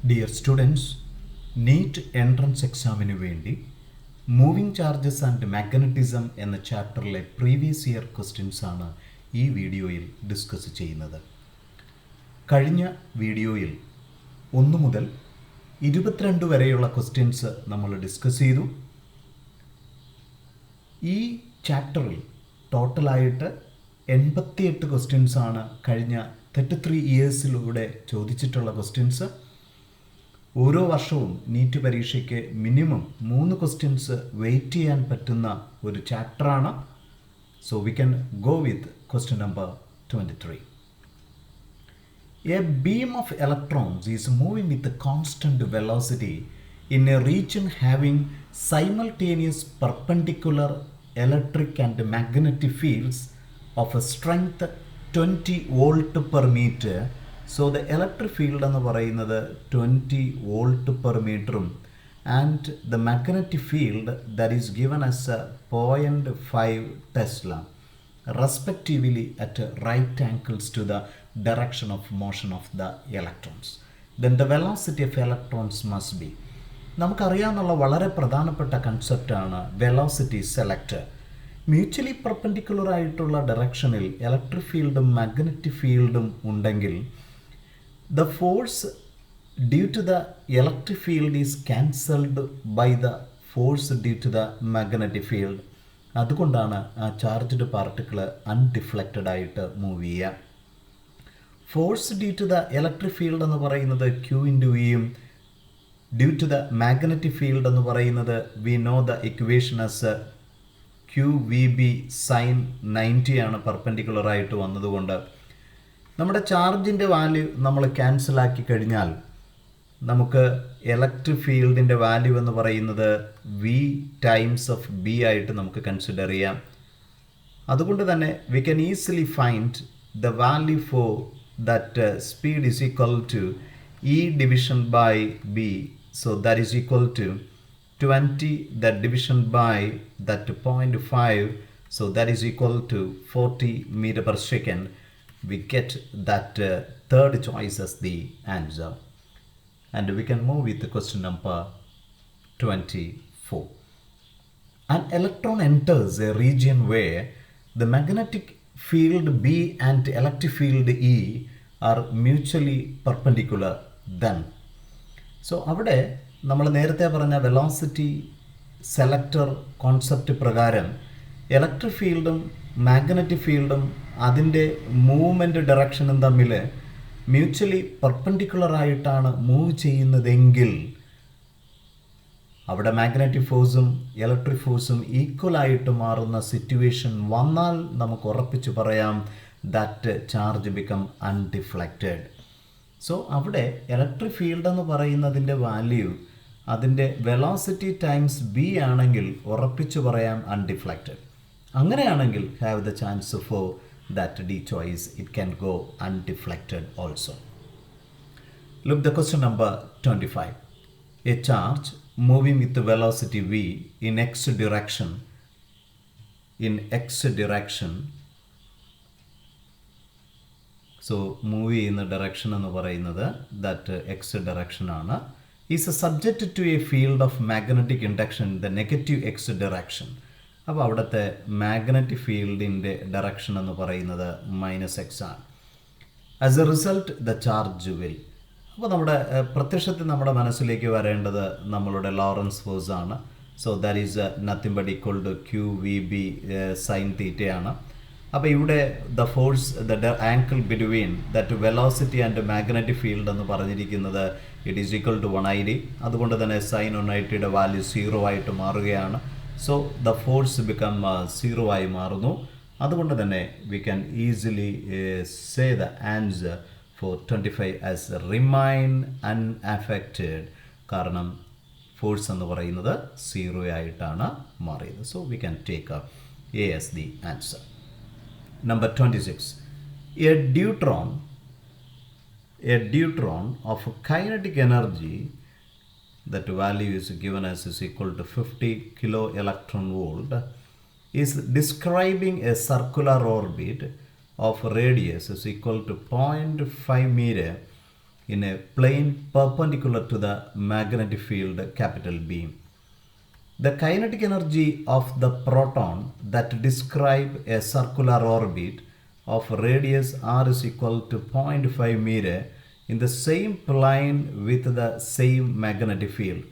Dear students, NEET entrance എക്സാമിന് വേണ്ടി moving charges and magnetism എന്ന ചാപ്റ്ററിലെ പ്രീവിയസ് ഇയർ ക്വസ്റ്റ്യൻസ് ആണ് ഈ വീഡിയോയിൽ ഡിസ്കസ് ചെയ്യുന്നത്. കഴിഞ്ഞ വീഡിയോയിൽ 1 മുതൽ 22 വരെയുള്ള ക്വസ്റ്റ്യൻസ് നമ്മൾ ഡിസ്കസ് ചെയ്തു. ഈ ചാപ്റ്ററിൽ ടോട്ടലായിട്ട് 88 ക്വസ്റ്റ്യൻസ് ആണ് കഴിഞ്ഞ 33 ഇയേഴ്സിലൂടെ ചോദിച്ചിട്ടുള്ള ക്വസ്റ്റ്യൻസ്. ഓരോ വർഷവും നീറ്റ് പരീക്ഷയ്ക്ക് മിനിമം 3 ക്വസ്റ്റ്യൻസ് വെയിറ്റ് ചെയ്യാൻ പറ്റുന്ന ഒരു ചാപ്റ്ററാണ്. So we can go with question number 23. A beam of electrons is moving with a constant velocity in a region having simultaneous perpendicular electric and magnetic fields of a strength 20 volt per meter. So the electric field എന്ന് പറയുന്നത് 20 volt per meter and the magnetic field that is given as 0.5 Tesla respectively at right angles to the direction of motion of the electrons. Then the velocity of electrons must be. നമുക്കറിയാവുന്ന വളരെ പ്രധാനപ്പെട്ട കൺസെപ്റ്റാണ് velocity select. Mutually perpendicular ആയിട്ടുള്ള ഡയറക്ഷനിൽ electric ഫീൽഡും magnetic ഫീൽഡും ഉണ്ടെങ്കിൽ the force due to the electric field is cancelled by the force due to the magnetic field. അതുകൊണ്ടാണ് ആ ചാർജ്ഡ് പാർട്ടിക്കിൾ അൺഡിഫ്ലക്റ്റഡ് ആയിട്ട് മൂവ് ചെയ്യുക. Force due to the electric field എന്ന് പറയുന്നത് Q ഇൻറ്റു വിയും due to the magnetic field എന്ന് പറയുന്നത് we know the equation as QVB sine 90 ആണ് പെർപെൻഡിക്കുലർ ആയിട്ട് വന്നതുകൊണ്ട്. നമ്മുടെ ചാർജിൻ്റെ വാല്യൂ നമ്മൾ ക്യാൻസലാക്കി കഴിഞ്ഞാൽ നമുക്ക് ഇലക്ട്രിക് ഫീൽഡിൻ്റെ വാല്യൂ എന്ന് പറയുന്നത് V ടൈംസ് ഓഫ് B ആയിട്ട് നമുക്ക് കൺസിഡർ ചെയ്യാം. അതുകൊണ്ട് തന്നെ we can easily find the value for that speed is equal to E division by B. So that is equal to 20 that division by that 0.5. So that is equal to 40 meter per second. We get that third choice as the answer. And we can move with the question number 24. An electron enters a region where the magnetic field B and electric field E are mutually perpendicular. Then so അവിടെ നമ്മൾ നേരത്തെ പറഞ്ഞ velocity selector concept പ്രകാരം electric ഫീൽഡും magnetic ഫീൽഡും അതിൻ്റെ movement ഡയറക്ഷനും തമ്മിൽ mutually perpendicular ആയിട്ടാണ് മൂവ് ചെയ്യുന്നതെങ്കിൽ അവിടെ മാഗ്നറ്റിക് ഫോഴ്സും ഇലക്ട്രിക് ഫോഴ്സും ഈക്വലായിട്ട് മാറുന്ന സിറ്റുവേഷൻ വന്നാൽ നമുക്ക് ഉറപ്പിച്ച് പറയാം ദാറ്റ് ചാർജ് ബിക്കം അൺഡിഫ്ലക്റ്റഡ്. സോ അവിടെ ഇലക്ട്രിക് ഫീൽഡ് എന്ന് പറയുന്നതിൻ്റെ വാല്യൂ അതിൻ്റെ വെലോസിറ്റി ടൈംസ് B ആണെങ്കിൽ ഉറപ്പിച്ചു പറയാം അൺഡിഫ്ലക്റ്റഡ്. അങ്ങനെയാണെങ്കിൽ have the chance for that D choice. It can go undeflected also. Look the question number 25. A charge moving with velocity V in x direction. So move ചെയ്യുന്ന direction എന്ന് പറയുന്നത് that x direction ആണ്. Is subject to a field of magnetic induction the negative x direction. അപ്പോൾ അവിടുത്തെ magnetic ഫീൽഡിൻ്റെ direction എന്ന് പറയുന്നത് -x ആണ്. As a result the charge will. അപ്പോൾ നമ്മുടെ പ്രത്യക്ഷത്തിൽ നമ്മുടെ മനസ്സിലേക്ക് വരേണ്ടത് നമ്മളുടെ ലോറൻസ് ഫോഴ്സ് ആണ്. So that is nothing but equal to QVB sine തീറ്റയാണ്. അപ്പോൾ ഇവിടെ the force the angle between that velocity and magnetic field എന്ന് പറഞ്ഞിരിക്കുന്നത് ഇറ്റ് ഈസ് ഈക്വൽ ടു 180. അതുകൊണ്ട് തന്നെ സൈൻ 180യുടെ വാല്യൂ 0 ആയിട്ട് മാറുകയാണ്. സോ ദ ഫോഴ്സ് ബിക്കം 0 ആയി മാറുന്നു. അതുകൊണ്ട് തന്നെ we can easily say the answer for 25 as remain unaffected. കാരണം ഫോഴ്സ് എന്ന് പറയുന്നത് 0 ആയിട്ടാണ് മാറിയത്. So we can take A as the answer. Number 26. A deuteron of kinetic energy, that value is given as is equal to 50 kilo electron volt, is describing a circular orbit of radius is equal to 0.5 meter in a plane perpendicular to the magnetic field capital B. The kinetic energy of the proton that describe a circular orbit of radius r is equal to 0.5 meter in the same plane with the same magnetic field.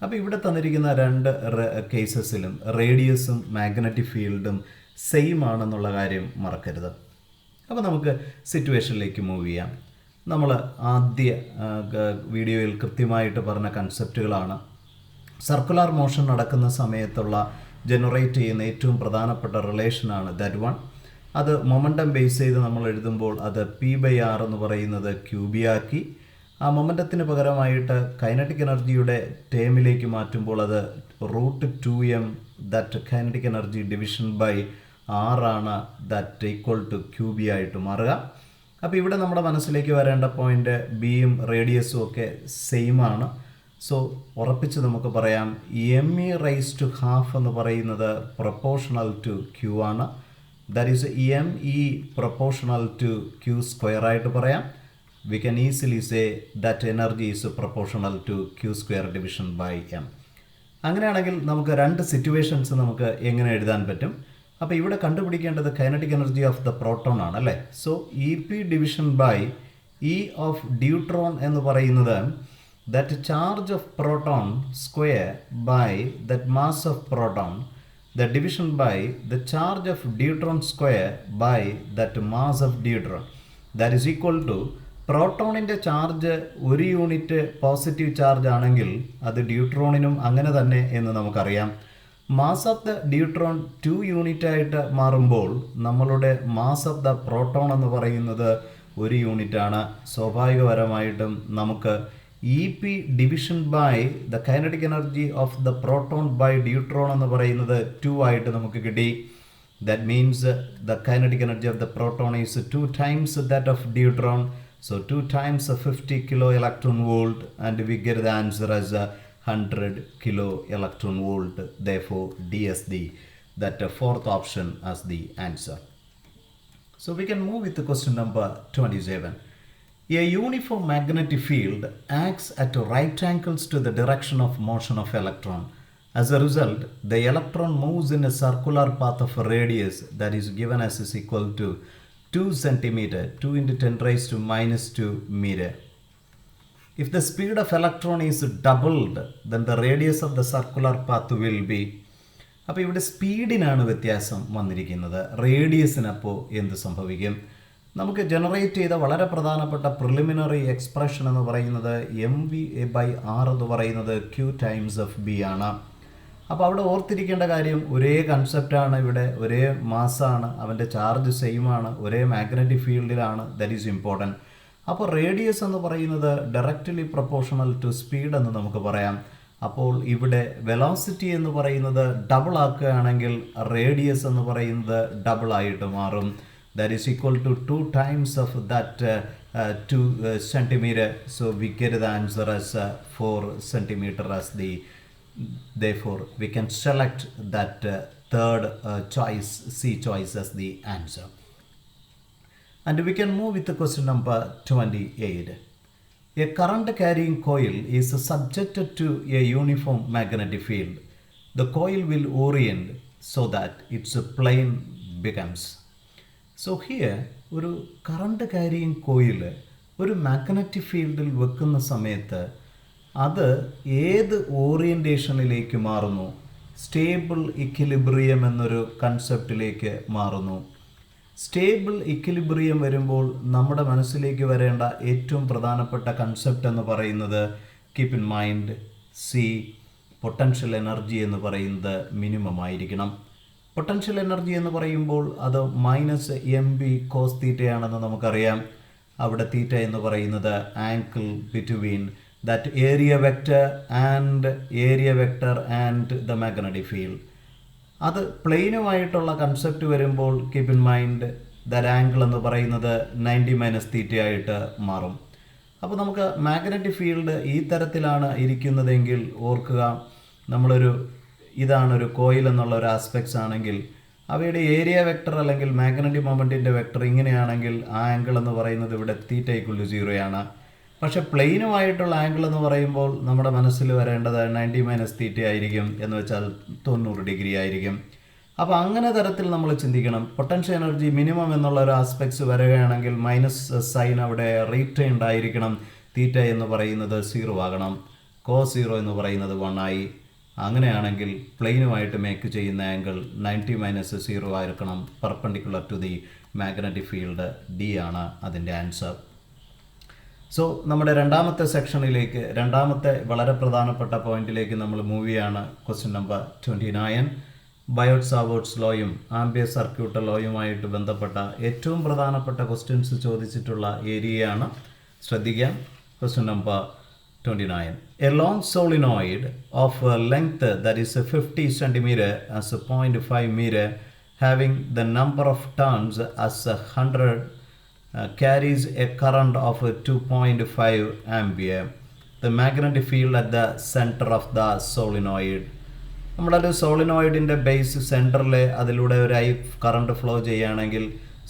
അപ്പോൾ ഇവിടെ തന്നിരിക്കുന്ന രണ്ട് കേസസിലും റേഡിയസും magnetic ഫീൽഡും same ആണെന്നുള്ള കാര്യം മറക്കരുത്. അപ്പോൾ നമുക്ക് സിറ്റുവേഷനിലേക്ക് മൂവ് ചെയ്യാം. നമ്മൾ ആദ്യ വീഡിയോയിൽ കൃത്യമായിട്ട് പറഞ്ഞ കൺസെപ്റ്റുകളാണ്. സർക്കുലർ മോഷൻ നടക്കുന്ന സമയത്തുള്ള ജനറേറ്റ് ചെയ്യുന്ന ഏറ്റവും പ്രധാനപ്പെട്ട റിലേഷനാണ് ദാറ്റ് വൺ. അത് മൊമെൻറ്റം ബേസ് ചെയ്ത് നമ്മൾ എഴുതുമ്പോൾ അത് P/R എന്ന് പറയുന്നത് QB ആക്കി. ആ മൊമെൻറ്റത്തിന് പകരമായിട്ട് കൈനറ്റിക് എനർജിയുടെ ടേമിലേക്ക് മാറ്റുമ്പോൾ അത് √2m that kinetic energy division by R ആണ് ദാറ്റ് ഈക്വൽ ടു QB ആയിട്ട് മാറുക. അപ്പോൾ ഇവിടെ നമ്മുടെ മനസ്സിലേക്ക് വരേണ്ട പോയിൻ്റ് ബിയും റേഡിയസും ഒക്കെ സെയിം ആണ്. സോ ഉറപ്പിച്ച് നമുക്ക് പറയാം me⁻½ എന്ന് പറയുന്നത് പ്രൊപ്പോർഷണൽ ടു Q ആണ്. That is me proportional to Q² ആയിട്ട് പറയാം. We can easily say that energy is proportional to Q² division by m. അങ്ങനെയാണെങ്കിൽ നമുക്ക് രണ്ട് സിറ്റുവേഷൻസ് നമുക്ക് എങ്ങനെ എഴുതാൻ പറ്റും? അപ്പോൾ ഇവിടെ കണ്ടുപിടിക്കേണ്ടത് kinetic energy of the proton ആണ് അല്ലേ. So EP division by E of deuteron എന്ന് പറയുന്നത് that charge of proton square by that mass of proton the division by the charge of deuteron square by that mass of deuteron that is equal to പ്രോട്ടോണിൻ്റെ charge ഒരു unit positive charge ആണെങ്കിൽ അത് ഡ്യൂട്രോണിനും അങ്ങനെ തന്നെ എന്ന് നമുക്കറിയാം. Mass of the deuteron 2 unit ആയിട്ട് മാറുമ്പോൾ നമ്മളുടെ മാസ് ഓഫ് ദ പ്രോട്ടോൺ എന്ന് പറയുന്നത് 1 യൂണിറ്റാണ്. സ്വാഭാവികപരമായിട്ടും നമുക്ക് EP division by the kinetic energy of the proton by deuteron എന്ന് പറയുന്നത് 2 ആയിട്ട് നമുക്ക് കിട്ടി. That means the kinetic energy of the proton is 2 times that of deuteron. So 2 times 50 kilo electron volt, and we get the answer as 100 kilo electron volt. Therefore, D as that fourth option as the answer. So we can move with the question number 27. A uniform magnetic field acts at right angles to the direction of motion of electron. As a result, the electron moves in a circular path of a radius that is given as is equal to 2 centimeter, 2 into 10 raised to minus 2 meter. If the speed of electron is doubled, then the radius of the circular path will be. അപ്പോൾ ഇവിടെ സ്പീഡിനാണ് വ്യത്യാസം വന്നിരിക്കുന്നത്. റേഡിയസിനപ്പോൾ എന്ത് സംഭവിക്കും? നമുക്ക് generate ചെയ്ത വളരെ പ്രധാനപ്പെട്ട പ്രിലിമിനറി എക്സ്പ്രഷൻ എന്ന് പറയുന്നത് mv/r എന്ന് പറയുന്നത് Q ടൈംസ് ഓഫ് B ആണ്. അപ്പോൾ അവിടെ ഓർത്തിരിക്കേണ്ട കാര്യം ഒരേ കൺസെപ്റ്റാണ്, ഇവിടെ ഒരേ മാസാണ്, അവൻ്റെ ചാർജ് സെയിം ആണ്, ഒരേ മാഗ്നറ്റിക് ഫീൽഡിലാണ്. That is important. അപ്പോൾ റേഡിയസ് എന്ന് പറയുന്നത് ഡയറക്റ്റ്ലി പ്രൊപ്പോർഷണൽ ടു സ്പീഡ് എന്ന് നമുക്ക് പറയാം. അപ്പോൾ ഇവിടെ വെലോസിറ്റി എന്ന് പറയുന്നത് ഡബിൾ ആക്കുകയാണെങ്കിൽ റേഡിയസ് എന്ന് പറയുന്നത് ഡബിൾ ആയിട്ട് മാറും. That is equal to 2 times of that 2 centimeter. So we get the answer as 4 centimeter as the. Therefore, we can select that third choice, C choice as the answer. And we can move with the question number 28. A current carrying coil is subjected to a uniform magnetic field. The coil will orient so that its plane becomes. So here, ഒരു current carrying coil ഒരു magnetic ഫീൽഡിൽ വെക്കുന്ന സമയത്ത് അത് ഏത് ഓറിയൻറ്റേഷനിലേക്ക് മാറുന്നു? Stable equilibrium എന്നൊരു കൺസെപ്റ്റിലേക്ക് മാറുന്നു. സ്റ്റേബിൾ ഇക്വിലിബ്രിയം വരുമ്പോൾ നമ്മുടെ മനസ്സിലേക്ക് വരേണ്ട ഏറ്റവും പ്രധാനപ്പെട്ട കൺസെപ്റ്റ് എന്ന് പറയുന്നത് keep in mind potential energy എന്ന് പറയുന്നത് മിനിമം ആയിരിക്കണം. പൊട്ടൻഷ്യൽ എനർജി എന്ന് പറയുമ്പോൾ അത് -mb cos തീറ്റയാണെന്ന് നമുക്കറിയാം. അവിടെ തീറ്റ എന്ന് പറയുന്നത് angle between that area vector and the magnetic field. അത് പ്ലെയിനുമായിട്ടുള്ള കൺസെപ്റ്റ് വരുമ്പോൾ keep in mind that angle എന്ന് പറയുന്നത് 90 - θ ആയിട്ട് മാറും. അപ്പോൾ നമുക്ക് മാഗ്നറ്റിക് ഫീൽഡ് ഈ തരത്തിലാണ് ഇരിക്കുന്നതെങ്കിൽ ഓർക്കുക, ഇതാണൊരു കോയിൽ എന്നുള്ള ഒരു ആസ്പെക്ട്സ് ആണെങ്കിൽ അവയുടെ ഏരിയ വെക്ടർ അല്ലെങ്കിൽ മാഗ്നറ്റിക് മൊമെൻറ്റിൻ്റെ വെക്ടർ ഇങ്ങനെയാണെങ്കിൽ ആ ആംഗിൾ എന്ന് പറയുന്നത് ഇവിടെ θ = 0 ആണ്. പക്ഷെ പ്ലെയിനുമായിട്ടുള്ള ആംഗിൾ എന്ന് പറയുമ്പോൾ നമ്മുടെ മനസ്സിൽ വരേണ്ടത് 90 - ആയിരിക്കും, എന്ന് വെച്ചാൽ 90 ഡിഗ്രി ആയിരിക്കും. അപ്പോൾ അങ്ങനെ തരത്തിൽ നമ്മൾ ചിന്തിക്കണം. പൊട്ടൻഷ്യൽ എനർജി മിനിമം എന്നുള്ള ഒരു ആസ്പെക്ട്സ് വരികയാണെങ്കിൽ മൈനസ് സൈൻ അവിടെ റീറ്റൈൻഡ് ആയിരിക്കണം. തീറ്റ എന്ന് പറയുന്നത് 0 ആകണം, cos 0 എന്ന് പറയുന്നത് 1 ആയി. അങ്ങനെയാണെങ്കിൽ പ്ലെയിനുമായിട്ട് മേക്ക് ചെയ്യുന്ന ആംഗിൾ 90 - 0 ആയിരിക്കണം, perpendicular to the magnetic field. D ആണ് അതിൻ്റെ ആൻസർ. സോ നമ്മുടെ രണ്ടാമത്തെ സെക്ഷനിലേക്ക്, രണ്ടാമത്തെ വളരെ പ്രധാനപ്പെട്ട പോയിന്റിലേക്ക് നമ്മൾ മൂവ് ചെയ്യാണ്. Question number 29. ബയോട്ട്-സാവേർട്ട്സ് ലോയും ആംബിയർ സർക്യൂട്ട് ലോയുമായിട്ട് ബന്ധപ്പെട്ട ഏറ്റവും പ്രധാനപ്പെട്ട ക്വസ്റ്റ്യൻസ് ചോദിച്ചിട്ടുള്ള ഏരിയയാണ്. ശ്രദ്ധിക്കാം. Question number 29. A long solenoid of a length that is 50 cm as a 0.5 meter having the number of turns as 100 carries a current of 2.5 ampere. The magnetic field at the center of the solenoid. നമ്മളൊരു സോളിനോയിഡിൻ്റെ base സെൻറ്ററിൽ അതിലൂടെ ഒരു current flow ചെയ്യുകയാണെങ്കിൽ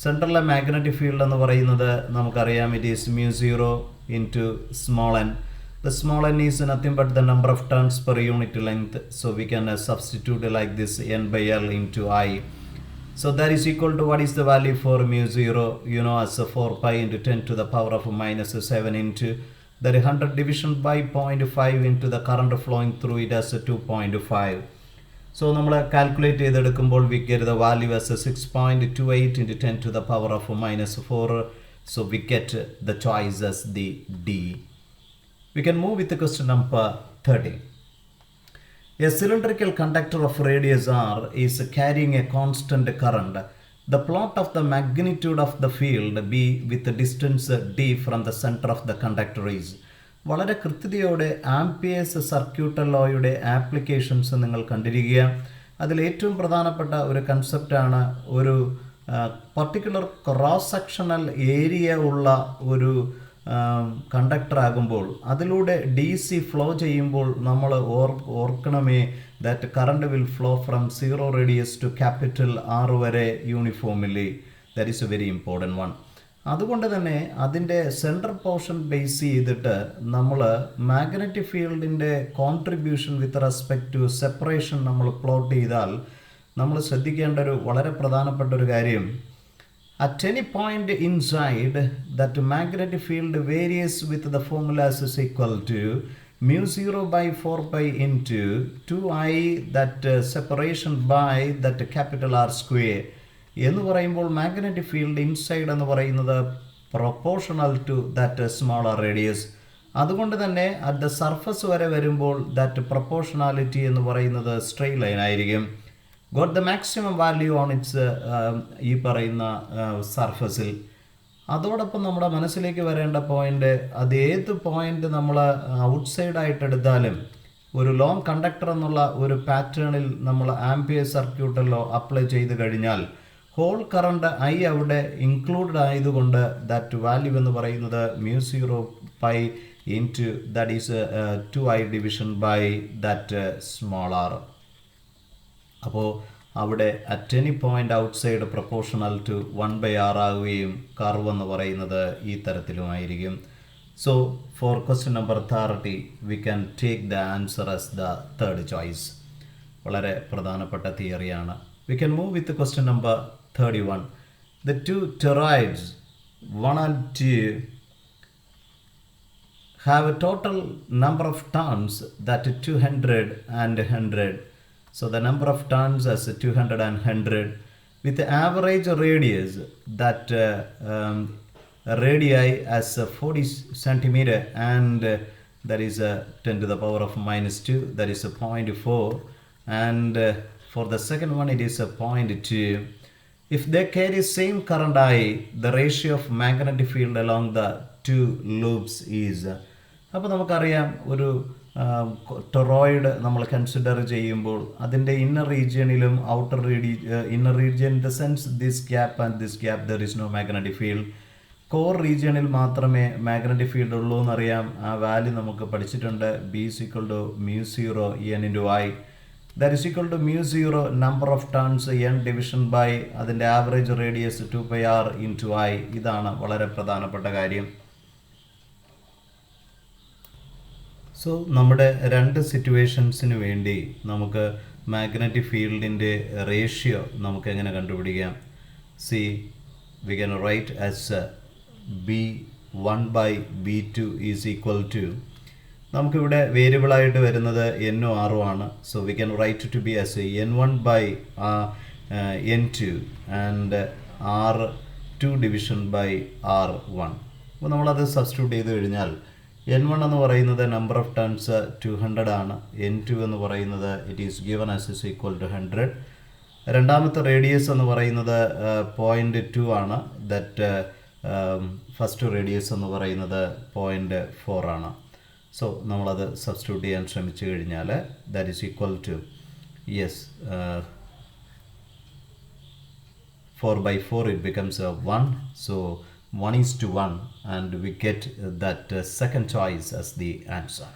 സെൻറ്ററിലെ magnetic field എന്ന് പറയുന്നത് നമുക്കറിയാം, it is μ0 into small n. The small n is nothing but the number of turns per unit length. So we can substitute like this, n by L into I. So that is equal to, what is the value for μ0? You know, as 4 pi into 10 to the power of minus 7 into that 100 division by 0.5 into the current flowing through it as 2.5. So നമ്മൾ calculate ചെയ്തെടുക്കുമ്പോൾ we get the value as 6.28 into 10 to the power of minus 4. So we get the choice as the D. We can move with the question number 30. A cylindrical conductor of radius r is carrying a constant current. The plot of the magnitude of the field B with the distance d from the center of the conductor is. വളരെ കൃത്യതയോടെ amperes circuit ലോയുടെ applications നിങ്ങൾ കണ്ടിരിക്കുക. അതിൽ ഏറ്റവും പ്രധാനപ്പെട്ട ഒരു കൺസെപ്റ്റാണ്, ഒരു particular cross sectional area ഉള്ള ഒരു കണ്ടക്ടർ ആകുമ്പോൾ അതിലൂടെ DC ഫ്ലോ ചെയ്യുമ്പോൾ നമ്മൾ ഓർക്കണമേ that current will flow from 0 radius to capital R വരെ uniformly. That is a very important one. അതുകൊണ്ട് തന്നെ അതിൻ്റെ സെൻട്രൽ പോർഷൻ ബേസ് ചെയ്തിട്ട് നമ്മൾ മാഗ്നറ്റിക് ഫീൽഡിൻ്റെ contribution with respect to separation നമ്മൾ പ്ലോട്ട് ചെയ്താൽ നമ്മൾ ശ്രദ്ധിക്കേണ്ട ഒരു വളരെ പ്രധാനപ്പെട്ട ഒരു കാര്യം, at any point inside that magnetic field varies with the formulas is equal to μ0 by 4 pi into 2i that separation by that capital R square. എന്ന് പറയുമ്പോൾ മാഗ്നറ്റിക് ഫീൽഡ് ഇൻസൈഡ് എന്ന് പറയുന്നത് proportional to that smaller radius. അതുകൊണ്ട് തന്നെ at the surface വരെ വരുമ്പോൾ that proportionality എന്ന് പറയുന്നത് സ്ട്രെയിറ്റ് ലൈൻ ആയിരിക്കും. Got the maximum value on its ഈ പറയുന്ന സർഫസിൽ. അതോടൊപ്പം നമ്മുടെ മനസ്സിലേക്ക് വരേണ്ട പോയിന്റ്, അത് ഏത് പോയിന്റ് നമ്മൾ ഔട്ട്സൈഡായിട്ട് എടുത്താലും ഒരു ലോങ് കണ്ടക്ടർ എന്നുള്ള ഒരു പാറ്റേണിൽ നമ്മൾ ആംപിയർ സർക്യൂട്ടിലോ അപ്ലൈ ചെയ്ത് കഴിഞ്ഞാൽ ഹോൾ കറണ്ട് I അവിടെ ഇൻക്ലൂഡഡ് ആയതുകൊണ്ട് ദാറ്റ് വാല്യൂ എന്ന് പറയുന്നത് μ0 pi into that is 2i division by that small r. അപ്പോൾ അവിടെ at any point outside proportional to 1/r ആവുകയും കർവ് എന്ന് പറയുന്നത് ഈ തരത്തിലുമായിരിക്കും. So for question number 30 we can take the answer as the third choice. വളരെ പ്രധാനപ്പെട്ട തിയറിയാണ്. We can move with question number 31. The two toroids 1 and 2 have a total number of turns that 200 and 100. So the number of turns as 200 and 100 with the average radius that radii as 40 centimeter and that is 10 to the power of minus 2, that is 0.4, and for the second one it is 0.2. If they carry same current I, the ratio of magnetic field along the two loops is. അപ്പോൾ നമുക്കറിയാം ഒരു toroid നമ്മൾ consider ചെയ്യുമ്പോൾ അതിൻ്റെ inner റീജിയണിലും outer inner region in the sense this gap and this gap there is no magnetic field. Core റീജിയണിൽ മാത്രമേ magnetic field ഉള്ളൂ എന്നറിയാം. ആ വാല്യൂ നമുക്ക് പഠിച്ചിട്ടുണ്ട്. B is equal to μ0 n into I. That is equal to μ0 number of turns n division by അതിൻ്റെ average radius 2πr into I. ഇതാണ് വളരെ പ്രധാനപ്പെട്ട കാര്യം. സോ നമ്മുടെ രണ്ട് സിറ്റുവേഷൻസിന് വേണ്ടി നമുക്ക് മാഗ്നറ്റിക് ഫീൽഡിൻ്റെ റേഷ്യോ നമുക്ക് എങ്ങനെ കണ്ടുപിടിക്കാം? See we can write as B1/B2 is equal to, നമുക്കിവിടെ വേരിയബിളായിട്ട് വരുന്നത് N-ഉം R-ഉം ആണ്. So we can write to B as N1/N2 and R2 division by R1. അപ്പോൾ നമ്മളത് സബ്സ്റ്റിറ്റ്യൂട്ട് ചെയ്ത് കഴിഞ്ഞാൽ N1 എന്ന് പറയുന്നത് നമ്പർ ഓഫ് ടേൺസ് 200 ആണ്. N2 എന്ന് പറയുന്നത് it is given as is equal to 100. രണ്ടാമത്തെ റേഡിയസ് എന്ന് പറയുന്നത് 0.2 ആണ്. ദറ്റ് ഫസ്റ്റ് റേഡിയസ് എന്ന് പറയുന്നത് 0.4 ആണ്. സോ നമ്മളത് സബ്സ്റ്റിറ്റ്യൂട്ട് ചെയ്യാൻ ശ്രമിച്ചു കഴിഞ്ഞാൽ that is equal to 4/4 it becomes 1. So 1:1 and we get that second choice as the answer.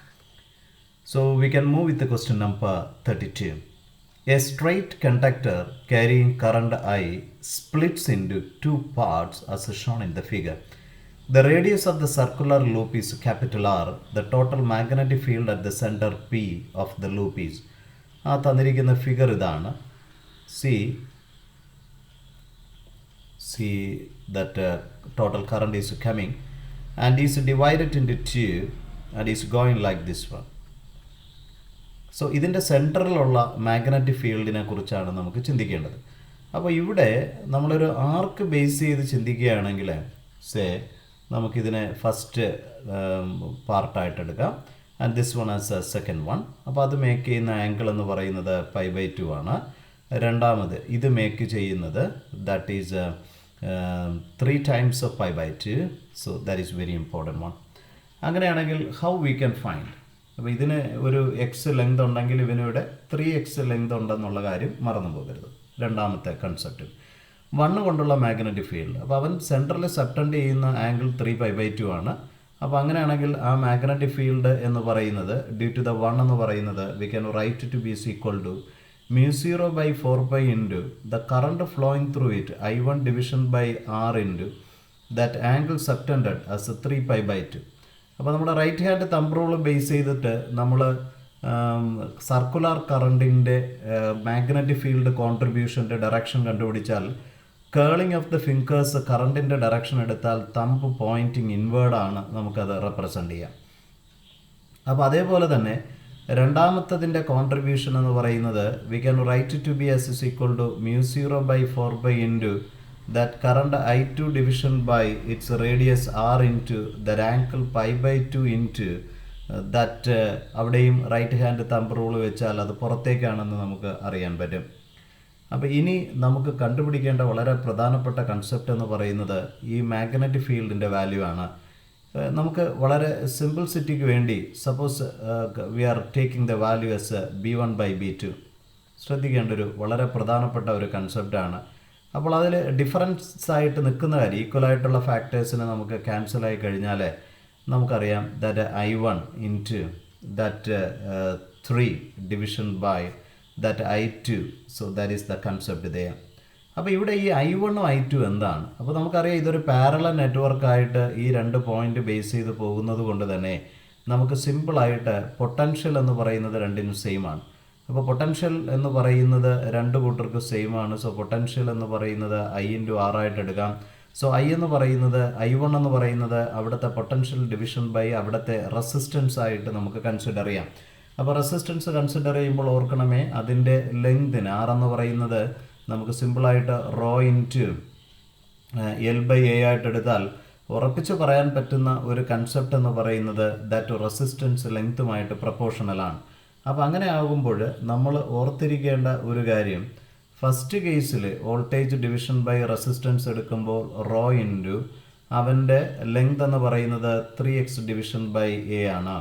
So we can move with the question number 32. A straight conductor carrying current I splits into two parts as shown in the figure. The radius of the circular loop is capital R. The total magnetic field at the center P of the loop is. തന്നിരിക്കുന്ന figure ഇതാണ്. See that total current is coming and is divided into two and is going like this one. So ഇതിൻ്റെ സെൻറ്ററിലുള്ള magnetic ഫീൽഡിനെ കുറിച്ചാണ് നമുക്ക് ചിന്തിക്കേണ്ടത്. അപ്പോൾ ഇവിടെ നമ്മളൊരു ആർക്ക് ബേസ് ചെയ്ത് ചിന്തിക്കുകയാണെങ്കിൽ നമുക്കിതിനെ ഫസ്റ്റ് പാർട്ടായിട്ട് എടുക്കാം and this one as second one. അപ്പോൾ അത് മേക്ക് ചെയ്യുന്ന ആംഗിൾ എന്ന് പറയുന്നത് π/2 ആണ്. രണ്ടാമത് ഇത് മേക്ക് ചെയ്യുന്നത് that is 3 times of π/2. So that is very important one. അങ്ങനെയാണെങ്കിൽ ഹൗ വി ക്യാൻ ഫൈൻഡ്, അപ്പോൾ ഇതിന് ഒരു എക്സ് ലെങ്ത് ഉണ്ടെങ്കിൽ ഇവനിവിടെ 3x ലെങ്ത് ഉണ്ടെന്നുള്ള കാര്യം മറന്നു പോകരുത്. രണ്ടാമത്തെ കൺസെപ്റ്റ് 1 കൊണ്ടുള്ള മാഗ്നറ്റിക് ഫീൽഡ്. അപ്പോൾ അവൻ സെൻട്രലിൽ സബ്റ്റൻഡ് ചെയ്യുന്ന ആംഗിൾ 3π/2 ആണ്. അപ്പോൾ അങ്ങനെയാണെങ്കിൽ ആ മാഗ്നറ്റിക് ഫീൽഡ് എന്ന് പറയുന്നത് ഡ്യൂ ടു ദ 1 എന്ന് പറയുന്നത് we can write to B is equal to μ0/4π into the current flowing through it I1 division by R into that angle subtended as 3π/2. അപ്പോൾ നമ്മുടെ right hand thumb rule base ചെയ്തിട്ട് നമ്മൾ circular കറണ്ടിൻ്റെ magnetic field കോൺട്രിബ്യൂഷൻ്റെ direction കണ്ടുപിടിച്ചാൽ curling of the fingers കറണ്ടിൻ്റെ direction എടുത്താൽ thumb pointing ഇൻവേർഡാണ് നമുക്കത് റെപ്രസെൻ്റ് ചെയ്യാം. അപ്പോൾ അതേപോലെ തന്നെ രണ്ടാമത്തതിൻ്റെ കോൺട്രിബ്യൂഷൻ എന്ന് പറയുന്നത് we can write to B S is equal to μ0/4π into that current I2 division by its radius R into that angle π/2 into that അവിടെയും റൈറ്റ് ഹാൻഡ് തമ്പ് റൂൾ വെച്ചാൽ അത് പുറത്തേക്കാണെന്ന് നമുക്ക് അറിയാൻ പറ്റും. അപ്പോൾ ഇനി നമുക്ക് കണ്ടുപിടിക്കേണ്ട വളരെ പ്രധാനപ്പെട്ട കൺസെപ്റ്റ് എന്ന് പറയുന്നത് ഈ മാഗ്നറ്റിക് ഫീൽഡിൻ്റെ വാല്യൂ ആണ്. നമുക്ക് വളരെ സിംപിൾസിറ്റിക്ക് വേണ്ടി suppose V are taking the value S B1/B2 ശ്രദ്ധിക്കേണ്ട ഒരു വളരെ പ്രധാനപ്പെട്ട ഒരു കൺസെപ്റ്റാണ്. അപ്പോൾ അതിൽ ഡിഫറൻസ് ആയിട്ട് നിൽക്കുന്ന കാര്യം ഈക്വലായിട്ടുള്ള ഫാക്ടേഴ്സിനെ നമുക്ക് ക്യാൻസലായി കഴിഞ്ഞാൽ നമുക്കറിയാം that I1 into that 3 division by that I2. So that is the concept there. അപ്പോൾ ഇവിടെ ഈ I1 I2 എന്താണ്? അപ്പോൾ നമുക്കറിയാം ഇതൊരു പാരലൽ നെറ്റ്വർക്കായിട്ട് ഈ രണ്ട് പോയിന്റ് ബേസ് ചെയ്ത് പോകുന്നത് കൊണ്ട് തന്നെ നമുക്ക് സിമ്പിളായിട്ട് പൊട്ടൻഷ്യൽ എന്ന് പറയുന്നത് രണ്ടിനും സെയിം ആണ്. അപ്പോൾ പൊട്ടൻഷ്യൽ എന്ന് പറയുന്നത് രണ്ട് കൂട്ടർക്ക് സെയിം ആണ്. സോ പൊട്ടൻഷ്യൽ എന്ന് പറയുന്നത് I/R ആയിട്ട് എടുക്കാം. സോ എന്ന് പറയുന്നത് I1 എന്ന് പറയുന്നത് അവിടുത്തെ പൊട്ടൻഷ്യൽ ഡിവിഷൻ ബൈ അവിടുത്തെ റെസിസ്റ്റൻസ് ആയിട്ട് നമുക്ക് കൺസിഡർ ചെയ്യാം. അപ്പോൾ റെസിസ്റ്റൻസ് കൺസിഡർ ചെയ്യുമ്പോൾ ഓർക്കണമേ അതിൻ്റെ ലെങ്തിന് R എന്ന് പറയുന്നത് നമുക്ക് സിമ്പിളായിട്ട് റോ ഇൻറ്റു L/A ആയിട്ട് എടുത്താൽ ഉറപ്പിച്ച് പറയാൻ പറ്റുന്ന ഒരു കൺസെപ്റ്റ് എന്ന് പറയുന്നത് ദാറ്റ് റെസിസ്റ്റൻസ് ലെങ്ത്തുമായിട്ട് പ്രപ്പോർഷണലാണ്. അപ്പോൾ അങ്ങനെ ആകുമ്പോൾ നമ്മൾ ഓർത്തിരിക്കേണ്ട ഒരു കാര്യം ഫസ്റ്റ് കേസിൽ വോൾട്ടേജ് ഡിവിഷൻ ബൈ റെസിസ്റ്റൻസ് എടുക്കുമ്പോൾ റോ ഇൻറ്റു അവൻ്റെ ലെങ്ത് എന്ന് പറയുന്നത് 3x ഡിവിഷൻ ബൈ A ആണ്.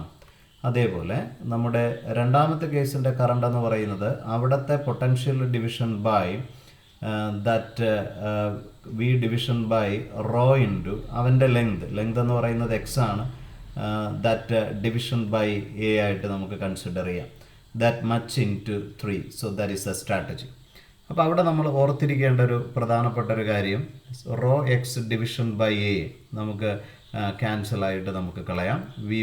അതേപോലെ നമ്മുടെ രണ്ടാമത്തെ കേസിൻ്റെ കറണ്ട് എന്ന് പറയുന്നത് അവിടുത്തെ potential division by that V division by rho into അവൻ്റെ ലെങ്ത് എന്ന് പറയുന്നത് x ആണ്. ദാറ്റ് ഡിവിഷൻ ബൈ A ആയിട്ട് നമുക്ക് കൺസിഡർ ചെയ്യാം. That much into 3. So that is a strategy. അപ്പോൾ അവിടെ നമ്മൾ ഓർത്തിരിക്കേണ്ട ഒരു പ്രധാനപ്പെട്ട ഒരു കാര്യം rho x division by A നമുക്ക് ക്യാൻസലായിട്ട് നമുക്ക് കളയാം.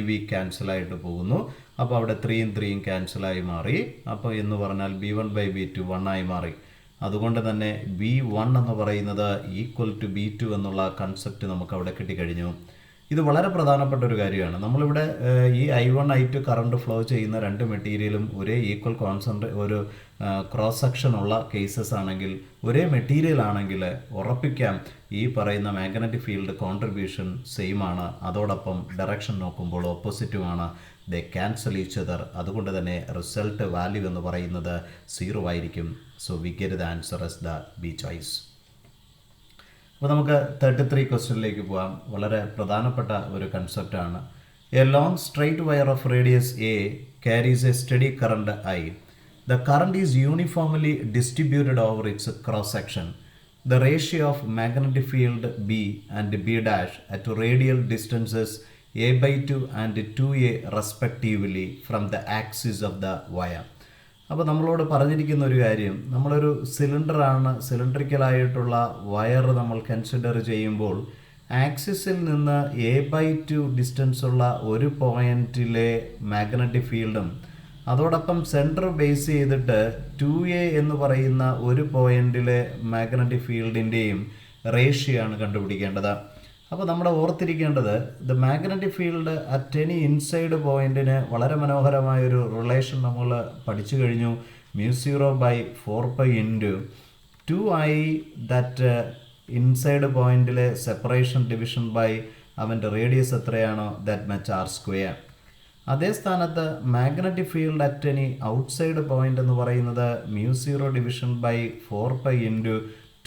വി ക്യാൻസലായിട്ട് പോകുന്നു. അപ്പോൾ അവിടെ 3 ക്യാൻസലായി മാറി. അപ്പോൾ എന്ന് പറഞ്ഞാൽ B1/B2 1 ആയി മാറി. അതുകൊണ്ട് തന്നെ B1 എന്ന് പറയുന്നത് ഈക്വൽ ടു B2 എന്നുള്ള കൺസെപ്റ്റ് നമുക്ക് അവിടെ കിട്ടിക്കഴിഞ്ഞു. ഇത് വളരെ പ്രധാനപ്പെട്ട ഒരു കാര്യമാണ്. നമ്മളിവിടെ ഈ I1 I2 കറണ്ട് ഫ്ലോ ചെയ്യുന്ന രണ്ട് മെറ്റീരിയലും ഒരേ ഈക്വൽ ഒരു ക്രോസ് സെക്ഷൻ ഉള്ള കേസസ് ആണെങ്കിൽ, ഒരേ മെറ്റീരിയൽ ആണെങ്കിൽ ഉറപ്പിക്കാം ഈ പറയുന്ന മാഗ്നറ്റിക് ഫീൽഡ് കോൺട്രിബ്യൂഷൻ സെയിം ആണ്. അതോടൊപ്പം ഡയറക്ഷൻ നോക്കുമ്പോൾ ഓപ്പോസിറ്റുമാണ്. They cancel each other. അതുകൊണ്ട് തന്നെ റിസൾട്ട് വാല്യൂ എന്ന് പറയുന്നത് 0 ആയിരിക്കും. So we get the answer as the B choice. അപ്പോൾ നമുക്ക് 33 ക്വസ്റ്റ്യനിലേക്ക് പോകാം. വളരെ പ്രധാനപ്പെട്ട ഒരു കൺസെപ്റ്റാണ്. A long straight wire of radius a carries a steady current I. The current is uniformly distributed over its cross section. The ratio of magnetic field B and B dash at radial distances A/2 and 2A respectively from the axis of the wire. അപ്പോൾ നമ്മളോട് പറഞ്ഞിരിക്കുന്ന ഒരു കാര്യം, നമ്മളൊരു സിലിണ്ടറിക്കലായിട്ടുള്ള wire നമ്മൾ consider ചെയ്യുമ്പോൾ ആക്സിസിൽ നിന്ന് A/2 ഡിസ്റ്റൻസ് ഉള്ള ഒരു പോയിന്റിലെ മാഗ്നറ്റിക് ഫീൽഡും അതോടൊപ്പം സെൻറ്റർ ബേസ് ചെയ്തിട്ട് 2A എന്ന് പറയുന്ന ഒരു പോയിന്റിലെ മാഗ്നറ്റിക് ഫീൽഡിൻ്റെയും റേഷ്യോ ആണ് കണ്ടുപിടിക്കേണ്ടത്. അപ്പോൾ നമ്മൾ ഓർത്തിരിക്കേണ്ടത് the magnetic field at any inside പോയിന്റിന് വളരെ മനോഹരമായൊരു റിലേഷൻ നമ്മൾ പഠിച്ചു കഴിഞ്ഞു. μ0/4π ഇൻറ്റു 2I ദാറ്റ് ഇൻസൈഡ് പോയിന്റിലെ സെപ്പറേഷൻ ഡിവിഷൻ ബൈ അവൻ്റെ റേഡിയസ് എത്രയാണോ ദാറ്റ് മച്ച് r². അതേ സ്ഥാനത്ത് magnetic field at any outside point എന്ന് പറയുന്നത് μ0 division by 4π into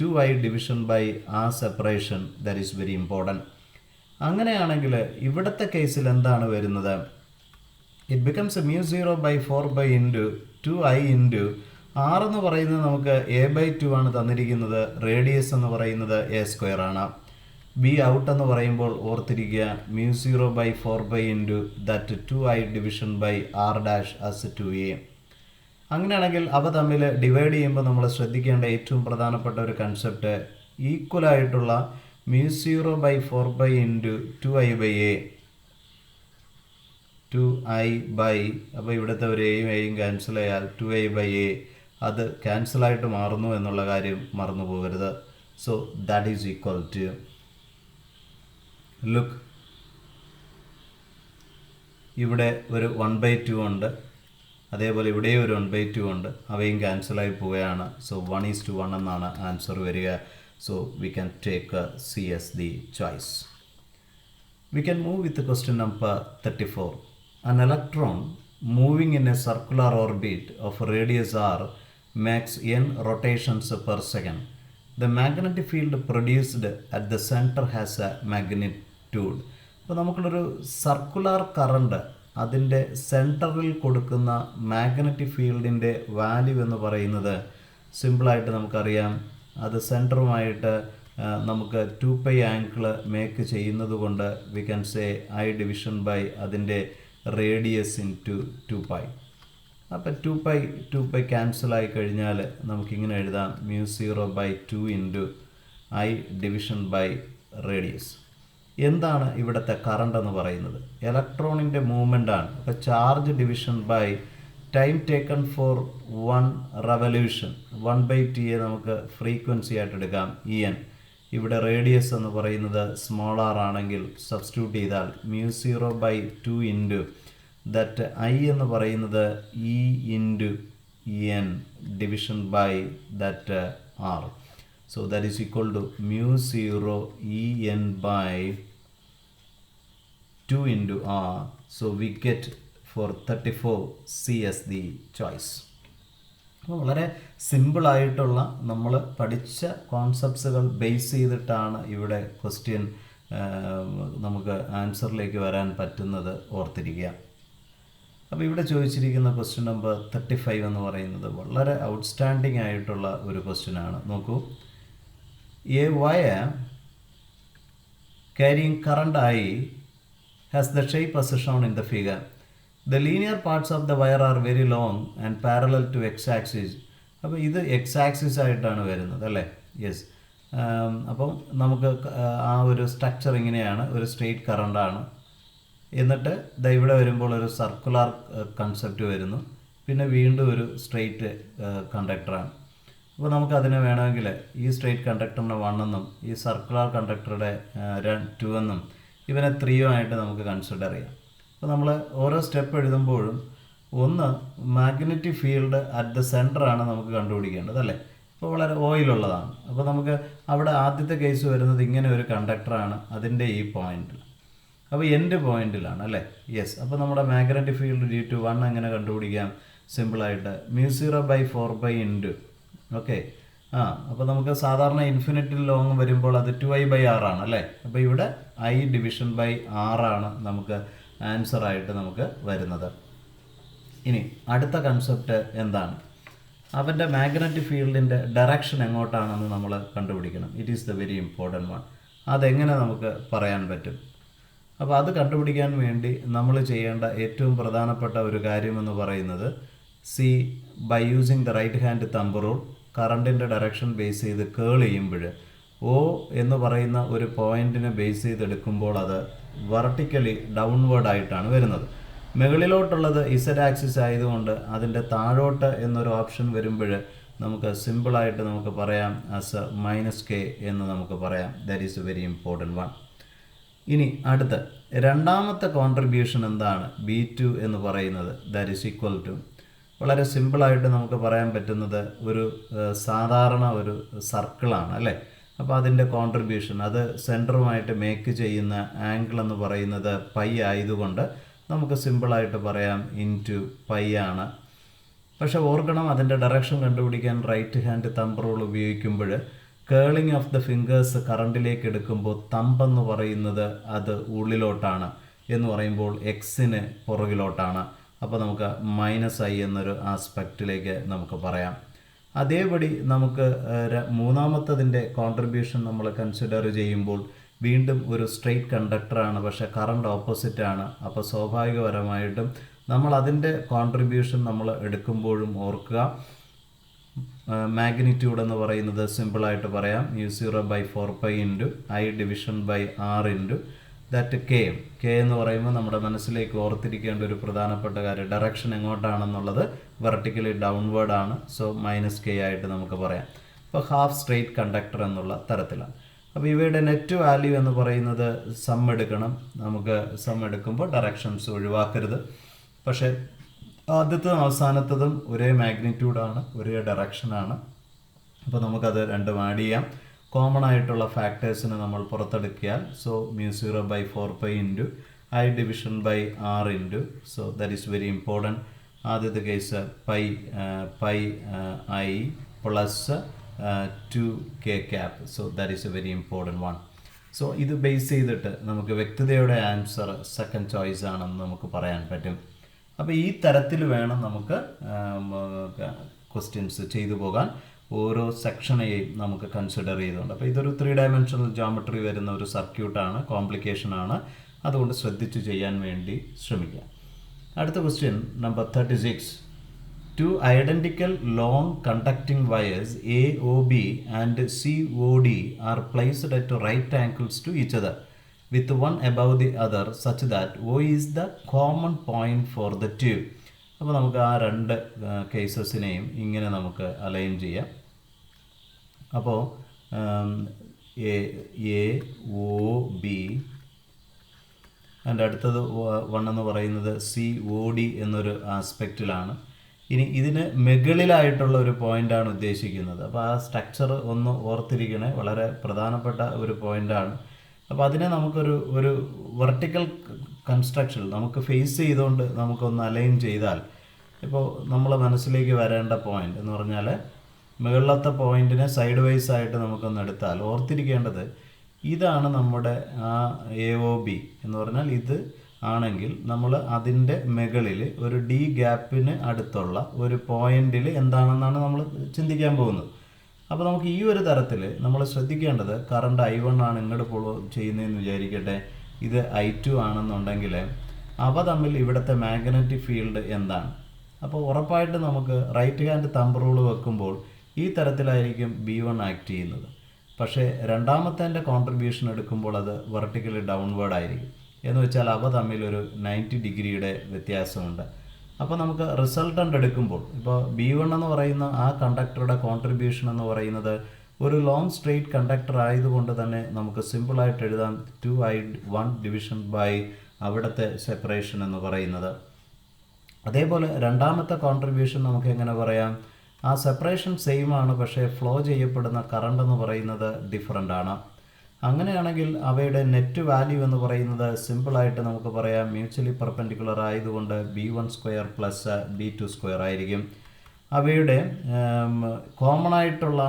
2I division by ആ separation. That is very important. അങ്ങനെയാണെങ്കിൽ ഇവിടുത്തെ കേസിൽ എന്താണ് വരുന്നത്? It becomes μ0/4π into 2I into R എന്ന് പറയുന്നത് നമുക്ക് A/2 ആണ് തന്നിരിക്കുന്നത്. റേഡിയസ് എന്ന് പറയുന്നത് A² ആണ്. ബി ഔട്ട് എന്ന് പറയുമ്പോൾ ഓർത്തിരിക്കുക μ0/4π into that 2I division by R dash as 2A. അങ്ങനെയാണെങ്കിൽ അവ തമ്മിൽ ഡിവൈഡ് ചെയ്യുമ്പോൾ നമ്മൾ ശ്രദ്ധിക്കേണ്ട ഏറ്റവും പ്രധാനപ്പെട്ട ഒരു കൺസെപ്റ്റ് ഈക്വലായിട്ടുള്ള μ0/4π ഇൻറ്റു 2I/A 2I/, അപ്പോൾ ഇവിടുത്തെ ഒരു എയും ക്യാൻസൽ ചെയ്യാൽ 2I/A അത് ക്യാൻസലായിട്ട് മാറുന്നു എന്നുള്ള കാര്യം മറന്നു പോകരുത്. So that is equal to, look, ഇവിടെ ഒരു 1/2 ഉണ്ട്, അതേപോലെ ഇവിടെയും ഒരു 1/2 ഉണ്ട്. അവയും ക്യാൻസലായി പോവുകയാണ്. സോ 1:1 എന്നാണ് ആൻസർ വരിക. So we can take C as the choice. We can move with the question number 34. An electron moving in a circular orbit of radius r makes n rotations per second. The magnetic field produced at the center has a magnitude. അപ്പോൾ നമുക്കുള്ളൊരു circular current അതിൻ്റെ സെൻറ്ററിൽ കൊടുക്കുന്ന magnetic ഫീൽഡിൻ്റെ value എന്ന് പറയുന്നത് സിമ്പിളായിട്ട് നമുക്കറിയാം. അത് സെൻറ്ററുമായിട്ട് നമുക്ക് 2π ആംഗിൾ മേക്ക് ചെയ്യുന്നത് കൊണ്ട് we can say I division by അതിൻ്റെ റേഡിയസ് ഇൻറ്റു 2π. അപ്പോൾ 2π ക്യാൻസലായി കഴിഞ്ഞാൽ നമുക്കിങ്ങനെ എഴുതാം μ0/2 into I division by radius. എന്താണ് ഇവിടുത്തെ കറണ്ട് എന്ന് പറയുന്നത്? ഇലക്ട്രോണിൻ്റെ മൂവ്മെൻ്റ് ആണ്. അപ്പോൾ charge division by time taken for 1 revolution 1/t നമുക്ക് ഫ്രീക്വൻസി ആയിട്ട് എടുക്കാം En. ഇവിടെ റേഡിയസ് എന്ന് പറയുന്നത് സ്മോൾ r ആണെങ്കിൽ സബ്സ്റ്റിറ്റ്യൂട്ട് ചെയ്താൽ μ0/2 ഇൻറ്റു ദറ്റ് I എന്ന് പറയുന്നത് E into En division by that R. So that is equal to μ0 En by 2 into R. So we get for 34 C as the choice. അപ്പോൾ വളരെ സിമ്പിളായിട്ടുള്ള നമ്മൾ പഠിച്ച കോൺസെപ്റ്റ്സുകൾ ബേസ് ചെയ്തിട്ടാണ് ഇവിടെ ക്വസ്റ്റ്യൻ നമുക്ക് ആൻസറിലേക്ക് വരാൻ പറ്റുന്നത് ഓർത്തിരിക്കുക. അപ്പോൾ ഇവിടെ ചോദിച്ചിരിക്കുന്ന ക്വസ്റ്റ്യൻ നമ്പർ 35 എന്ന് പറയുന്നത് വളരെ ഔട്ട്സ്റ്റാൻഡിങ് ആയിട്ടുള്ള ഒരു ക്വസ്റ്റ്യനാണ്. നോക്കൂ, a wire carrying current I has the shape as shown in the figure. The linear parts of the wire are very long and parallel to x-axis. അപ്പോൾ ഇത് x-axis ആയിട്ടാണ് വരുന്നത് അല്ലേ? യെസ്. അപ്പം നമുക്ക് ആ ഒരു സ്ട്രക്ചർ ഇങ്ങനെയാണ്, ഒരു സ്ട്രെയിറ്റ് കറണ്ടാണ്. എന്നിട്ട് ഇവിടെ വരുമ്പോൾ ഒരു സർക്കുലർ കൺസെപ്റ്റ് വരുന്നു, പിന്നെ വീണ്ടും ഒരു സ്ട്രെയിറ്റ് കണ്ടക്ടറാണ്. അപ്പോൾ നമുക്കതിനെ വേണമെങ്കിൽ ഈ സ്ട്രെയിറ്റ് കണ്ടക്ടറിനെ 1 എന്നും ഈ സർക്കുലർ കണ്ടക്ടറുടെ 2 എന്നും ഇവനെ 3 ആയിട്ട് നമുക്ക് കൺസിഡർ ചെയ്യാം. അപ്പോൾ നമ്മൾ ഓരോ സ്റ്റെപ്പ് എഴുതുമ്പോഴും ഒന്ന് മാഗ്നറ്റിക് ഫീൽഡ് അറ്റ് ദ സെൻറ്ററാണ് നമുക്ക് കണ്ടുപിടിക്കേണ്ടത് അല്ലേ. അപ്പോൾ വളരെ ഓയിലുള്ളതാണ്. അപ്പോൾ നമുക്ക് അവിടെ ആദ്യത്തെ കേസ് വരുന്നത് ഇങ്ങനെ ഒരു കണ്ടക്ടറാണ്, അതിൻ്റെ ഈ പോയിന്റിൽ, അപ്പോൾ എൻഡ് പോയിന്റിലാണ് അല്ലേ. യെസ്. അപ്പോൾ നമ്മുടെ മാഗ്നറ്റിക് ഫീൽഡ് ഡ്യൂ ടു 1 എങ്ങനെ കണ്ടുപിടിക്കാം? സിമ്പിളായിട്ട് μ0/4π ഇൻറ്റു ഓക്കെ. അപ്പോൾ നമുക്ക് സാധാരണ ഇൻഫിനിറ്റിൽ ലോങ് വരുമ്പോൾ അത് 2I/r ആണ് അല്ലേ. അപ്പോൾ ഇവിടെ I/r ആണ് നമുക്ക് ആൻസറായിട്ട് നമുക്ക് വരുന്നത്. ഇനി അടുത്ത കൺസെപ്റ്റ് എന്താണ്? അവൻ്റെ മാഗ്നറ്റിക് ഫീൽഡിൻ്റെ ഡയറക്ഷൻ എങ്ങോട്ടാണെന്ന് നമ്മൾ കണ്ടുപിടിക്കണം. It is the very important one. അതെങ്ങനെ നമുക്ക് പറയാൻ പറ്റും? അപ്പോൾ അത് കണ്ടുപിടിക്കാൻ വേണ്ടി നമ്മൾ ചെയ്യേണ്ട ഏറ്റവും പ്രധാനപ്പെട്ട ഒരു കാര്യമെന്ന് പറയുന്നത്, by using the right hand thumb rule, കറണ്ടിൻ്റെ ഡയറക്ഷൻ ബേസ് ചെയ്ത് കേൾ ചെയ്യുമ്പോൾ O എന്ന് പറയുന്ന ഒരു പോയിന്റിനെ ബേസ് ചെയ്തെടുക്കുമ്പോൾ അത് വെർട്ടിക്കലി ഡൗൺവേർഡ് ആയിട്ടാണ് വരുന്നത്. മുകളിലോട്ടുള്ളത് ഇസഡ് ആക്സിസ് ആയതുകൊണ്ട് അതിൻ്റെ താഴോട്ട് എന്നൊരു ഓപ്ഷൻ വരുമ്പോൾ നമുക്ക് സിമ്പിളായിട്ട് നമുക്ക് പറയാം ആസ് -k എന്ന് നമുക്ക് പറയാം. That is a very important one. ഇനി അടുത്ത രണ്ടാമത്തെ കോൺട്രിബ്യൂഷൻ എന്താണ്? B2 എന്ന് പറയുന്നത് ദാറ്റ് ഈസ് ഈക്വൽ ടു, വളരെ സിമ്പിളായിട്ട് നമുക്ക് പറയാൻ പറ്റുന്നത് ഒരു സാധാരണ ഒരു സർക്കിളാണ് അല്ലേ. അപ്പോൾ അതിൻ്റെ കോൺട്രിബ്യൂഷൻ അത് സെൻറ്ററുമായിട്ട് മേക്ക് ചെയ്യുന്ന ആംഗിൾ എന്ന് പറയുന്നത് പൈ ആയതുകൊണ്ട് നമുക്ക് സിമ്പിളായിട്ട് പറയാം ഇൻറ്റു പൈ ആണ്. പക്ഷെ ഓർക്കണം, അതിൻ്റെ ഡയറക്ഷൻ കണ്ടുപിടിക്കാൻ റൈറ്റ് ഹാൻഡ് തമ്പ് റൂൾ ഉപയോഗിക്കുമ്പോൾ കേളിംഗ് ഓഫ് ദ ഫിംഗേഴ്സ് കറണ്ടിലേക്ക് എടുക്കുമ്പോൾ തമ്പ് എന്ന് പറയുന്നത് അത് ഉള്ളിലോട്ടാണ് എന്ന് പറയുമ്പോൾ എക്സിന് പുറകിലോട്ടാണ്. അപ്പോൾ നമുക്ക് -I എന്നൊരു ആസ്പെക്റ്റിലേക്ക് നമുക്ക് പറയാം. അതേപടി നമുക്ക് മൂന്നാമത്തതിൻ്റെ കോൺട്രിബ്യൂഷൻ നമ്മൾ കൺസിഡർ ചെയ്യുമ്പോൾ വീണ്ടും ഒരു സ്ട്രെയിറ്റ് കണ്ടക്ടറാണ്, പക്ഷേ കറണ്ട് ഓപ്പോസിറ്റാണ്. അപ്പോൾ സ്വാഭാവികപരമായിട്ടും നമ്മൾ അതിൻ്റെ കോൺട്രിബ്യൂഷൻ നമ്മൾ എടുക്കുമ്പോഴും ഓർക്കുക, മാഗ്നിറ്റ്യൂഡ് എന്ന് പറയുന്നത് സിമ്പിളായിട്ട് പറയാം μ0/4π into I/r into that k എന്ന് പറയുമ്പോൾ നമ്മുടെ മനസ്സിലേക്ക് ഓർത്തിരിക്കേണ്ട ഒരു പ്രധാനപ്പെട്ട കാര്യം, ഡയറക്ഷൻ എങ്ങോട്ടാണെന്നുള്ളത് വെർട്ടിക്കലി ഡൗൺവേർഡ് ആണ്. സോ -k ആയിട്ട് നമുക്ക് പറയാം. അപ്പോൾ ഹാഫ് സ്ട്രെയിറ്റ് കണ്ടക്ടർ എന്നുള്ള തരത്തിലാണ്. അപ്പോൾ ഇവയുടെ നെറ്റ് വാല്യൂ എന്ന് പറയുന്നത് സം എടുക്കണം. നമുക്ക് സം എടുക്കുമ്പോൾ ഡയറക്ഷൻസ് ഒഴിവാക്കരുത്. പക്ഷേ ആദ്യത്തതും അവസാനത്തതും ഒരേ മാഗ്നിറ്റ്യൂഡാണ്, ഒരേ ഡയറക്ഷനാണ്. അപ്പോൾ നമുക്കത് രണ്ടും ആഡ് ചെയ്യാം. കോമൺ ആയിട്ടുള്ള ഫാക്ടേഴ്സിന് നമ്മൾ പുറത്തെടുക്കിയാൽ μ0/4π into I/r into, so that is very important. ആദ്യത്തെ case pi I plus 2k cap. So that is a very important one. സോ ഇത് ബേസ് ചെയ്തിട്ട് നമുക്ക് വ്യക്തതയുടെ ആൻസർ സെക്കൻഡ് ചോയ്സ് ആണെന്ന് നമുക്ക് പറയാൻ പറ്റും. അപ്പോൾ ഈ തരത്തിൽ വേണം നമുക്ക് ക്വസ്റ്റ്യൻസ് ചെയ്തു പോകാൻ, ഓരോ സെക്ഷനെയും നമുക്ക് കൺസിഡർ ചെയ്തുകൊണ്ട്. അപ്പോൾ ഇതൊരു 3 ഡയമെൻഷണൽ ജോമെട്രി വരുന്ന ഒരു സർക്യൂട്ടാണ്, കോംപ്ലിക്കേഷനാണ്. അതുകൊണ്ട് ശ്രദ്ധിച്ചു ചെയ്യാൻ വേണ്ടി ശ്രമിക്കുക. അടുത്ത question number 36. Two identical long conducting wires AOB and COD are placed at right angles to each other, with one above the other, such that O is the common point for the tube. അപ്പോൾ നമുക്ക് ആ രണ്ട് കേസസിനെയും ഇങ്ങനെ നമുക്ക് align ചെയ്യാം. അപ്പോൾ AOB and അടുത്തത് 1 എന്ന് പറയുന്നത് COD എന്നൊരു ആസ്പെക്റ്റിലാണ്. ഇനി ഇതിന് മുകളിലായിട്ടുള്ള ഒരു പോയിൻ്റാണ് ഉദ്ദേശിക്കുന്നത്. അപ്പോൾ ആ സ്ട്രക്ചർ ഒന്ന് ഓർത്തിരിക്കണേ, വളരെ പ്രധാനപ്പെട്ട ഒരു പോയിൻ്റാണ്. അപ്പോൾ അതിനെ നമുക്കൊരു വെർട്ടിക്കൽ കൺസ്ട്രക്ഷൻ നമുക്ക് ഫേസ് ചെയ്തുകൊണ്ട് നമുക്കൊന്ന് അലൈൻ ചെയ്താൽ, ഇപ്പോൾ നമ്മൾ മനസ്സിലേക്ക് വരേണ്ട പോയിൻ്റ് എന്ന് പറഞ്ഞാൽ മുകളിലത്തെ പോയിൻറ്റിനെ സൈഡ് വൈസ് ആയിട്ട് നമുക്കൊന്ന് എടുത്താൽ ഓർത്തിരിക്കേണ്ടത് ഇതാണ് നമ്മുടെ ആ AOB എന്ന് പറഞ്ഞാൽ ഇത് ആണെങ്കിൽ നമ്മൾ അതിൻ്റെ മുകളിൽ ഒരു D ഗ്യാപ്പിന് അടുത്തുള്ള ഒരു പോയിന്റിൽ എന്താണെന്നാണ് നമ്മൾ ചിന്തിക്കാൻ പോകുന്നത്. അപ്പോൾ നമുക്ക് ഈ ഒരു തരത്തിൽ നമ്മൾ ശ്രദ്ധിക്കേണ്ടത്, കറണ്ട് I1 ആണ് ഇങ്ങോട്ട് ഫോളോ ചെയ്യുന്നതെന്ന് വിചാരിക്കട്ടെ, ഇത് I2 ആണെന്നുണ്ടെങ്കിൽ അവ തമ്മിൽ ഇവിടുത്തെ മാഗ്നറ്റിക് ഫീൽഡ് എന്താണ്? അപ്പോൾ ഉറപ്പായിട്ട് നമുക്ക് റൈറ്റ് ഹാൻഡ് തമ്പ് റൂൾ വെക്കുമ്പോൾ ഈ തരത്തിലായിരിക്കും B1 ആക്ട് ചെയ്യുന്നത്. പക്ഷേ രണ്ടാമത്തെ കോൺട്രിബ്യൂഷൻ എടുക്കുമ്പോൾ അത് വെർട്ടിക്കലി ഡൗൺവേർഡ് ആയിരിക്കും. എന്ന് വെച്ചാൽ അവ തമ്മിലൊരു 90 ഡിഗ്രിയുടെ വ്യത്യാസമുണ്ട്. അപ്പോൾ നമുക്ക് റിസൾട്ടൻ്റ് എടുക്കുമ്പോൾ ഇപ്പോൾ B1 എന്ന് പറയുന്ന ആ കണ്ടക്ടറുടെ കോൺട്രിബ്യൂഷൻ എന്ന് പറയുന്നത് ഒരു ലോങ് സ്ട്രെയിറ്റ് കണ്ടക്ടർ ആയതുകൊണ്ട് തന്നെ നമുക്ക് സിമ്പിളായിട്ട് എഴുതാം 2I1 ഡിവിഷൻ ബൈ അവിടുത്തെ സെപ്പറേഷൻ എന്ന് പറയുന്നത്. അതേപോലെ രണ്ടാമത്തെ കോൺട്രിബ്യൂഷൻ നമുക്ക് എങ്ങനെ പറയാം? ആ സെപ്പറേഷൻ സെയിം ആണ്, പക്ഷേ ഫ്ലോ ചെയ്യപ്പെടുന്ന കറണ്ട് എന്ന് പറയുന്നത് ഡിഫറൻ്റ് ആണ്. അങ്ങനെയാണെങ്കിൽ അവയുടെ നെറ്റ് വാല്യൂ എന്ന് പറയുന്നത് സിമ്പിളായിട്ട് നമുക്ക് പറയാം മ്യൂച്വലി പെർപെൻഡിക്കുലർ ആയതുകൊണ്ട് B1² പ്ലസ് B2² ആയിരിക്കും. അവയുടെ കോമൺ ആയിട്ടുള്ള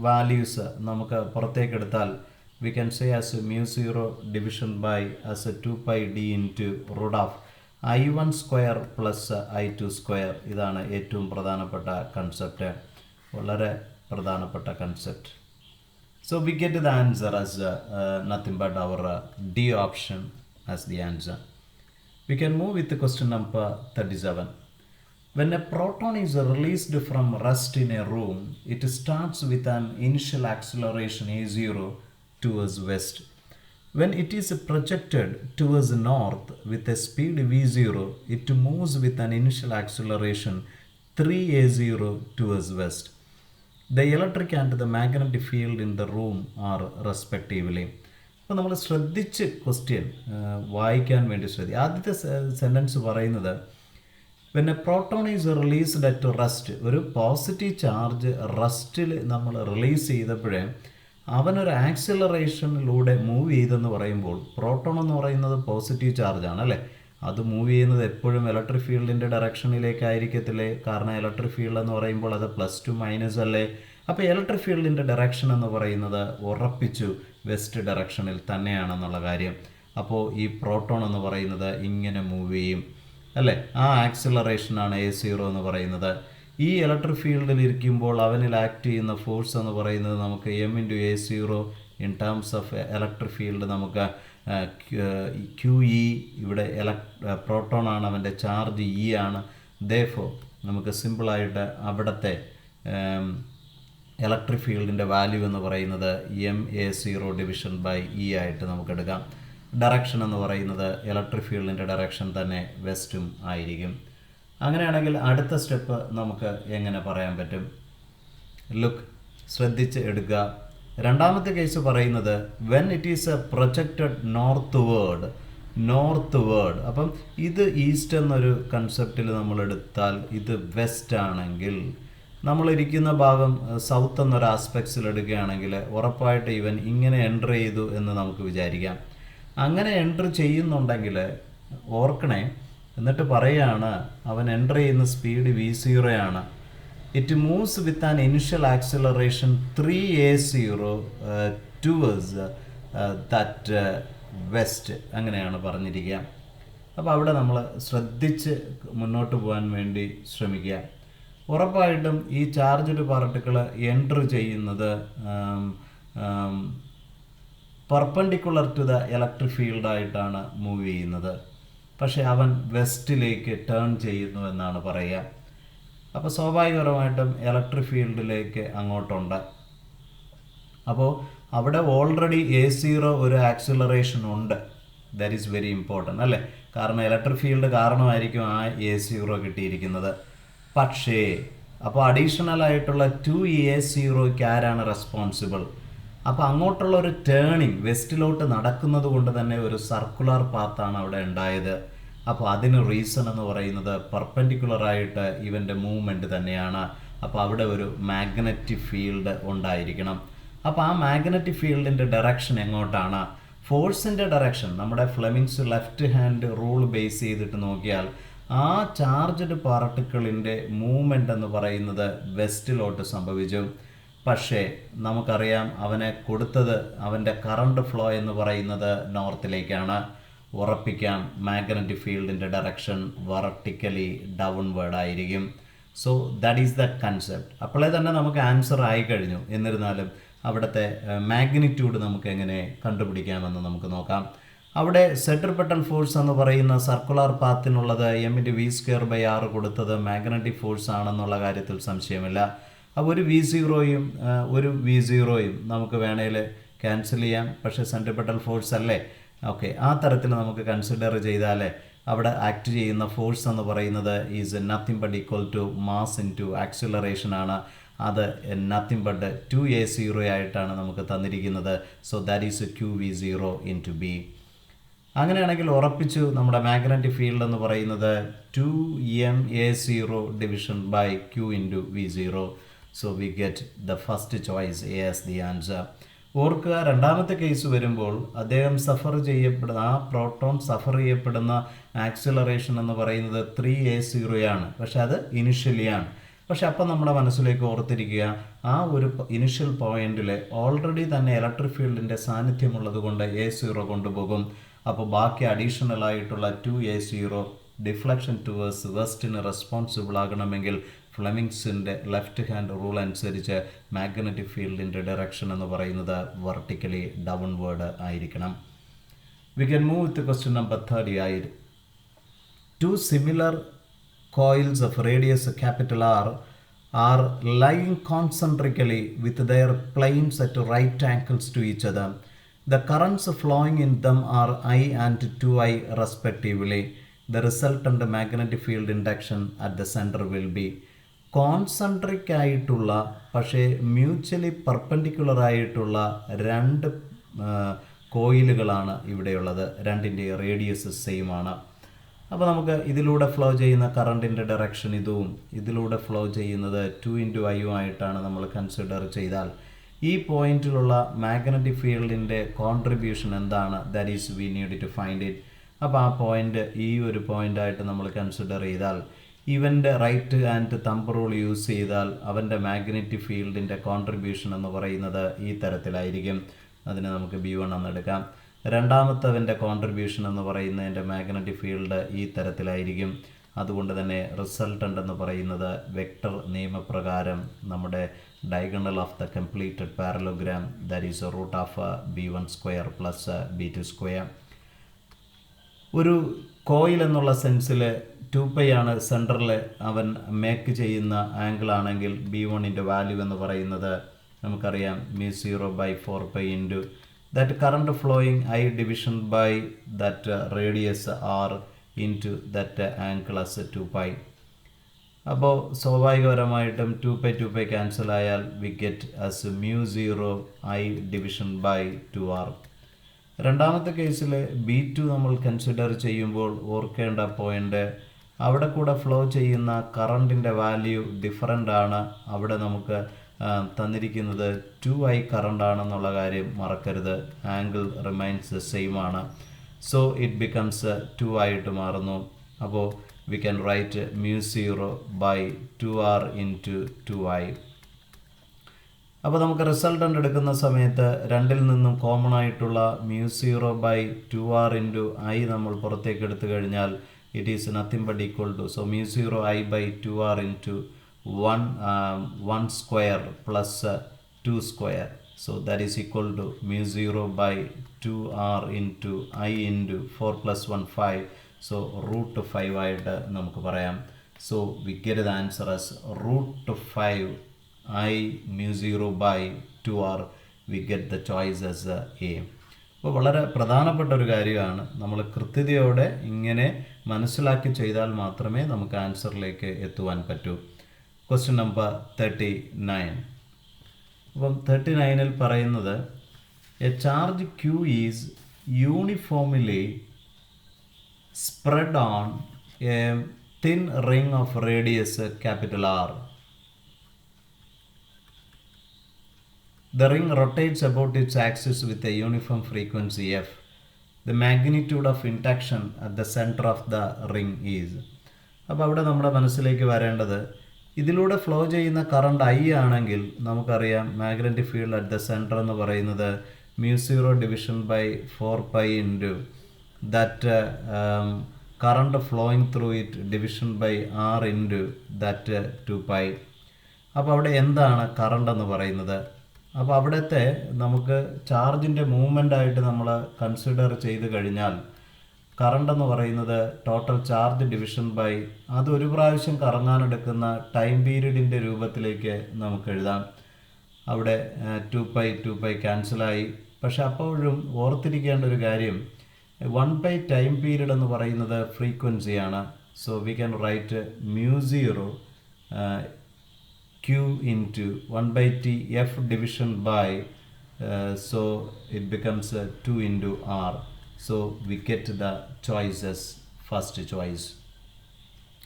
വാല്യൂസ് നമുക്ക് പുറത്തേക്ക് എടുത്താൽ we can say as μ0 division by as 2πd into root of I1² plus I2². ഇതാണ് ഏറ്റവും പ്രധാനപ്പെട്ട കൺസെപ്റ്റ്, വളരെ പ്രധാനപ്പെട്ട concept. So we get the answer as nothing but our D option as the answer. We can move with the question number 37. When a proton is released from rest in a room, it starts with an initial acceleration a0 towards west. When it is projected towards north with a speed v0, it moves with an initial acceleration 3a0 towards west. The electric and the magnetic field in the room are respectively. അപ്പോൾ നമ്മൾ ശ്രദ്ധിച്ച് question വായിക്കാൻ വേണ്ടി ശ്രദ്ധിക്കുക. ആദ്യത്തെ sentence പറയുന്നത് when a proton is released at rest, ഒരു positive charge റസ്റ്റിൽ നമ്മൾ റിലീസ് ചെയ്തപ്പോഴേ അവനൊരു ആക്സിലറേഷനിലൂടെ മൂവ് ചെയ്തെന്ന് പറയുമ്പോൾ പ്രോട്ടോൺ എന്ന് പറയുന്നത് പോസിറ്റീവ് ചാർജാണ് അല്ലേ. അത് മൂവ് ചെയ്യുന്നത് എപ്പോഴും ഇലക്ട്രിക് ഫീൽഡിൻ്റെ ഡയറക്ഷനിലേക്കായിരിക്കത്തില്ലേ? കാരണം ഇലക്ട്രിക് ഫീൽഡ് എന്ന് പറയുമ്പോൾ അത് +2 അല്ലേ. അപ്പോൾ ഇലക്ട്രിക് ഫീൽഡിൻ്റെ ഡയറക്ഷൻ എന്ന് പറയുന്നത് ഉറപ്പിച്ചു വെസ്റ്റ് ഡയറക്ഷനിൽ തന്നെയാണെന്നുള്ള കാര്യം. അപ്പോൾ ഈ പ്രോട്ടോൺ എന്ന് പറയുന്നത് ഇങ്ങനെ മൂവ് ചെയ്യും അല്ലേ. ആ ആക്സിലറേഷനാണ് a0 എന്ന് പറയുന്നത്. ഈ ഇലക്ട്രിക് ഫീൽഡിൽ ഇരിക്കുമ്പോൾ അവനിൽ ആക്ട് ചെയ്യുന്ന ഫോഴ്സ് എന്ന് പറയുന്നത് നമുക്ക് m×a0 in terms of electric field നമുക്ക് QE. ഇവിടെ പ്രോട്ടോൺ ആണ്, അവൻ്റെ ചാർജ് E ആണ്. therefore നമുക്ക് സിമ്പിളായിട്ട് അവിടുത്തെ ഇലക്ട്രിക് ഫീൽഡിൻ്റെ വാല്യൂ എന്ന് പറയുന്നത് ma0 ഡിവിഷൻ ബൈ E ആയിട്ട് നമുക്ക് എടുക്കാം. ഡയറക്ഷൻ എന്ന് പറയുന്നത് ഇലക്ട്രിക് ഫീൽഡിൻ്റെ ഡയറക്ഷൻ തന്നെ വെസ്റ്റും ആയിരിക്കും. അങ്ങനെയാണെങ്കിൽ അടുത്ത സ്റ്റെപ്പ് നമുക്ക് എങ്ങനെ പറയാൻ പറ്റും? ലുക്ക്, ശ്രദ്ധിച്ച് എടുക്കുക. രണ്ടാമത്തെ കേസ് പറയുന്നത് when it is projected north word. അപ്പം ഇത് ഈസ്റ്റ് എന്നൊരു കൺസെപ്റ്റിൽ നമ്മൾ എടുത്താൽ ഇത് വെസ്റ്റ് ആണെങ്കിൽ നമ്മളിരിക്കുന്ന ഭാഗം സൗത്ത് എന്നൊരു ആസ്പെക്ട്സിൽ എടുക്കുകയാണെങ്കിൽ ഉറപ്പായിട്ട് ഇവൻ ഇങ്ങനെ എൻ്റർ ചെയ്തു എന്ന് നമുക്ക് വിചാരിക്കാം. അങ്ങനെ എൻ്റർ ചെയ്യുന്നുണ്ടെങ്കിൽ ഓർക്കണേ, എന്നിട്ട് പറയുകയാണ് അവൻ എൻ്റർ ചെയ്യുന്ന സ്പീഡ് v0 ആണ്. It moves with an initial acceleration 3a0 towards that west. അങ്ങനെയാണ് പറഞ്ഞിരിക്കുക. അപ്പോൾ അവിടെ നമ്മൾ ശ്രദ്ധിച്ച് മുന്നോട്ട് പോകാൻ വേണ്ടി ശ്രമിക്കുക. ഉറപ്പായിട്ടും ഈ ചാർജ്ഡ് പാർട്ടിക്കിൾ എൻ്റർ ചെയ്യുന്നത് പെർപെൻഡിക്കുലർ ടു ദ ഇലക്ട്രിക് ഫീൽഡായിട്ടാണ് മൂവ് ചെയ്യുന്നത്. പക്ഷേ അവൻ വെസ്റ്റിലേക്ക് ടേൺ ചെയ്യുന്നു എന്നാണ് പറയുക. അപ്പോൾ സ്വാഭാവികപരമായിട്ടും ഇലക്ട്രിക് ഫീൽഡിലേക്ക് അങ്ങോട്ടുണ്ട്. അപ്പോൾ അവിടെ ഓൾറെഡി a0 ഒരു ആക്സിലറേഷൻ ഉണ്ട്. ദാറ്റ് ഈസ് വെരി ഇമ്പോർട്ടൻ്റ് അല്ലേ. കാരണം ഇലക്ട്രിക് ഫീൽഡ് കാരണമായിരിക്കും ആ a0 കിട്ടിയിരിക്കുന്നത്. പക്ഷേ അപ്പോൾ അഡീഷണൽ ആയിട്ടുള്ള 2a0ക്ക് ആരാണ് റെസ്പോൺസിബിൾ? അപ്പോൾ അങ്ങോട്ടുള്ള ഒരു ടേണിങ് വെസ്റ്റിലോട്ട് നടക്കുന്നത് കൊണ്ട് തന്നെ ഒരു സർക്കുലർ പാത്താണ് അവിടെ ഉണ്ടായത്. അപ്പോൾ അതിന് റീസൺ എന്ന് പറയുന്നത് പെർപെൻഡിക്കുലറായിട്ട് ഇവൻ്റെ മൂവ്മെൻറ്റ് തന്നെയാണ്. അപ്പോൾ അവിടെ ഒരു മാഗ്നറ്റിക് ഫീൽഡ് ഉണ്ടായിരിക്കണം. അപ്പോൾ ആ മാഗ്നറ്റിക് ഫീൽഡിൻ്റെ ഡയറക്ഷൻ എങ്ങോട്ടാണ്? ഫോഴ്സിൻ്റെ ഡയറക്ഷൻ നമ്മുടെ Fleming's left hand rule base ചെയ്തിട്ട് നോക്കിയാൽ ആ ചാർജ്ഡ് പാർട്ടിക്കിളിൻ്റെ മൂവ്മെൻ്റ് എന്ന് പറയുന്നത് വെസ്റ്റിലോട്ട് സംഭവിച്ചു. പക്ഷേ നമുക്കറിയാം അവനെ കൊടുത്തത് അവൻ്റെ കറണ്ട് ഫ്ലോ എന്ന് പറയുന്നത് നോർത്തിലേക്കാണ്. ഉറപ്പിക്കാം മാഗ്നറ്റിക് ഫീൽഡിൻ്റെ ഡയറക്ഷൻ വെർട്ടിക്കലി ഡൗൺവേർഡ് ആയിരിക്കും. So that is the concept. അപ്പോഴേ തന്നെ നമുക്ക് ആൻസർ ആയി കഴിഞ്ഞു. എന്നിരുന്നാലും അവിടുത്തെ മാഗ്നിറ്റ്യൂഡ് നമുക്ക് എങ്ങനെ കണ്ടുപിടിക്കാമെന്ന് നമുക്ക് നോക്കാം. അവിടെ സെൻട്രിപെറ്റൽ ഫോഴ്സ് എന്ന് പറയുന്ന സർക്കുലർ പാത്തിനുള്ളത് m×v²/r കൊടുത്തത് മാഗ്നറ്റിക് ഫോഴ്സ് ആണെന്നുള്ള കാര്യത്തിൽ സംശയമില്ല. അപ്പോൾ ഒരു V0യും ഒരു V0യും നമുക്ക് വേണേൽ ക്യാൻസൽ ചെയ്യാം. പക്ഷേ സെൻട്രിപെറ്റൽ ഫോഴ്സ് അല്ലേ, ഓക്കെ, ആ തരത്തിൽ നമുക്ക് കൺസിഡർ ചെയ്താൽ അവിടെ ആക്ട് ചെയ്യുന്ന ഫോഴ്സ് എന്ന് പറയുന്നത് is nothing but equal to mass into acceleration ആണ്. അത് നത്തിങ് ബട്ട് 2a0 ആയിട്ടാണ് നമുക്ക് തന്നിരിക്കുന്നത്. So that is QV0 into B. അങ്ങനെയാണെങ്കിൽ ഉറപ്പിച്ചു നമ്മുടെ മാഗ്നറ്റിക് ഫീൽഡ് എന്ന് പറയുന്നത് 2ma0 division by Q into V0. So we get the first choice A as the answer. ഓർക്കുക, രണ്ടാമത്തെ കേസ് വരുമ്പോൾ അദ്ദേഹം സഫർ ചെയ്യപ്പെടുന്ന ആ പ്രോട്ടോൺ സഫർ ചെയ്യപ്പെടുന്ന ആക്സിലറേഷൻ എന്ന് പറയുന്നത് 3a0 ആണ്. പക്ഷെ അത് ഇനിഷ്യലിയാണ്. പക്ഷെ അപ്പം നമ്മുടെ മനസ്സിലേക്ക് ഓർത്തിരിക്കുക, ആ ഒരു ഇനിഷ്യൽ പോയിന്റിൽ ഓൾറെഡി തന്നെ ഇലക്ട്രിക് ഫീൽഡിൻ്റെ സാന്നിധ്യമുള്ളത് കൊണ്ട് a0 കൊണ്ടുപോകും. അപ്പോൾ ബാക്കി അഡീഷണൽ ആയിട്ടുള്ള 2a0 ഡിഫ്ലക്ഷൻ ടുവേഴ്സ് വെസ്റ്റിന് റെസ്പോൺസിബിൾ ആകണമെങ്കിൽ ഫ്ലെമിങ്സിൻ്റെ ലെഫ്റ്റ് ഹാൻഡ് റൂൾ അനുസരിച്ച് മാഗ്നറ്റിക് ഫീൽഡിൻ്റെ ഡയറക്ഷൻ എന്ന് പറയുന്നത് വെർട്ടിക്കലി ഡൗൺവേർഡ് ആയിരിക്കണം. V can move with question number 30. Two similar coils of radius capital R are lying concentrically with their planes at right angles to each other. The currents flowing in them are I and 2I respectively. The resultant magnetic field induction at the center will be. Concentric ആയിട്ടുള്ള പക്ഷേ mutually perpendicular ആയിട്ടുള്ള രണ്ട് കോയിലുകളാണ് ഇവിടെയുള്ളത്. രണ്ടിൻ്റെ radius same ആണ്. അപ്പോൾ നമുക്ക് ഇതിലൂടെ ഫ്ലോ ചെയ്യുന്ന കറണ്ടിൻ്റെ ഡയറക്ഷൻ ഇതും ഇതിലൂടെ ഫ്ലോ ചെയ്യുന്നത് 2 × I ആയിട്ടാണ് നമ്മൾ കൺസിഡർ ചെയ്താൽ ഈ പോയിന്റിലുള്ള മാഗ്നറ്റിക് ഫീൽഡിൻ്റെ കോൺട്രിബ്യൂഷൻ എന്താണ്? That is we need to find it. അപ്പോൾ ആ പോയിന്റ് ഈ ഒരു പോയിൻ്റായിട്ട് നമ്മൾ കൺസിഡർ ചെയ്താൽ ഇവൻ്റെ right hand thumb rule use ചെയ്താൽ അവൻ്റെ മാഗ്നറ്റിക് ഫീൽഡിൻ്റെ കോൺട്രിബ്യൂഷൻ എന്ന് പറയുന്നത് ഈ തരത്തിലായിരിക്കും. അതിന് നമുക്ക് B1 എന്നെടുക്കാം. രണ്ടാമത്തവൻ്റെ കോൺട്രിബ്യൂഷൻ എന്ന് പറയുന്നതിൻ്റെ മാഗ്നറ്റിക് ഫീൽഡ് ഈ തരത്തിലായിരിക്കും. അതുകൊണ്ട് തന്നെ റിസൾട്ടൻ്റ് എന്ന് പറയുന്നത് വെക്ടർ നിയമപ്രകാരം നമ്മുടെ diagonal of the completed parallelogram that is √(B1² + B2²). ഒരു കോയിൽ എന്നുള്ള സെൻസിൽ 2π ആണ് സെൻറ്ററിൽ അവൻ മേക്ക് ചെയ്യുന്ന ആംഗിൾ ആണെങ്കിൽ B1ൻ്റെ വാല്യൂ എന്ന് പറയുന്നത് നമുക്കറിയാം μ0/4π into that current flowing I division by that radius R into that angle as 2π. അപ്പോൾ സ്വാഭാവികപരമായിട്ടും 2π ക്യാൻസൽ ആയാൽ we get as μ0 I division by 2R. രണ്ടാമത്തെ കേസിൽ B2 നമ്മൾ കൺസിഡർ ചെയ്യുമ്പോൾ ഓർക്കേണ്ട പോയിൻ്റ് അവിടെ കൂടെ ഫ്ലോ ചെയ്യുന്ന കറണ്ടിൻ്റെ വാല്യൂ ഡിഫറൻ്റ് ആണ്. അവിടെ നമുക്ക് തന്നിരിക്കുന്നത് 2I കറണ്ട് ആണെന്നുള്ള കാര്യം മറക്കരുത്. ആംഗിൾ റിമൈൻസ് സെയിം ആണ്. സോ ഇറ്റ് ബിക്കംസ് 2I ആയിട്ട് മാറുന്നു. അപ്പോൾ V can right μ0/2R into 2I. അപ്പോൾ നമുക്ക് റിസൾട്ടൻ്റ് എടുക്കുന്ന സമയത്ത് രണ്ടിൽ നിന്നും കോമൺ ആയിട്ടുള്ള μ0/2R ഇൻറ്റു I നമ്മൾ പുറത്തേക്ക് എടുത്തു കഴിഞ്ഞാൽ it is nothing but equal to μ0I/2R into 1² + 2². So that is equal to μ0/2R into I into 4 + 1 5. So √5 ആയിട്ട് നമുക്ക് പറയാം. So we get the answer as √5 I μ0/2R. We get the choice as A. അപ്പോൾ വളരെ പ്രധാനപ്പെട്ട ഒരു കാര്യമാണ്. നമ്മൾ കൃത്യതയോടെ ഇങ്ങനെ മനസ്സിലാക്കി ചെയ്താൽ മാത്രമേ നമുക്ക് ആൻസറിലേക്ക് എത്തുവാൻ പറ്റൂ. Question number 39. അപ്പം 39-ൽ പറയുന്നത് A charge Q is uniformly spread on A thin ring of radius R. The ring rotates about its axis with a uniform frequency f. The magnitude of induction at the center of the ring is. അപ്പോൾ അവിടെ നമ്മുടെ മനസ്സിലേക്ക് വരേണ്ടത് ഇതിലൂടെ flow ചെയ്യുന്ന current I ആണെങ്കിൽ നമുക്കറിയാം magnetic field at the centre എന്ന് പറയുന്നത് μ0 division by 4π into that current flowing through it division by R into that 2π. അപ്പോൾ അവിടെ എന്താണ് കറണ്ട് എന്ന് പറയുന്നത്? അപ്പോൾ അവിടുത്തെ നമുക്ക് ചാർജിൻ്റെ മൂവ്മെൻ്റ് ആയിട്ട് നമ്മൾ കൺസിഡർ ചെയ്ത് കഴിഞ്ഞാൽ കറണ്ട് എന്ന് പറയുന്നത് ടോട്ടൽ ചാർജ് ഡിവിഷൻ ബൈ അത് ഒരു പ്രാവശ്യം കറങ്ങാനെടുക്കുന്ന ടൈം പീരീഡിൻ്റെ രൂപത്തിലേക്ക് നമുക്ക് എഴുതാം. അവിടെ 2π ക്യാൻസലായി. പക്ഷെ അപ്പോഴും ഓർത്തിരിക്കേണ്ട ഒരു കാര്യം 1/, ടൈം പീരീഡ് എന്ന് പറയുന്നത് ഫ്രീക്വൻസിയാണ്. So we can write μ0 q into 1/t f division by so it becomes 2 into r. So we get the choices, first choice.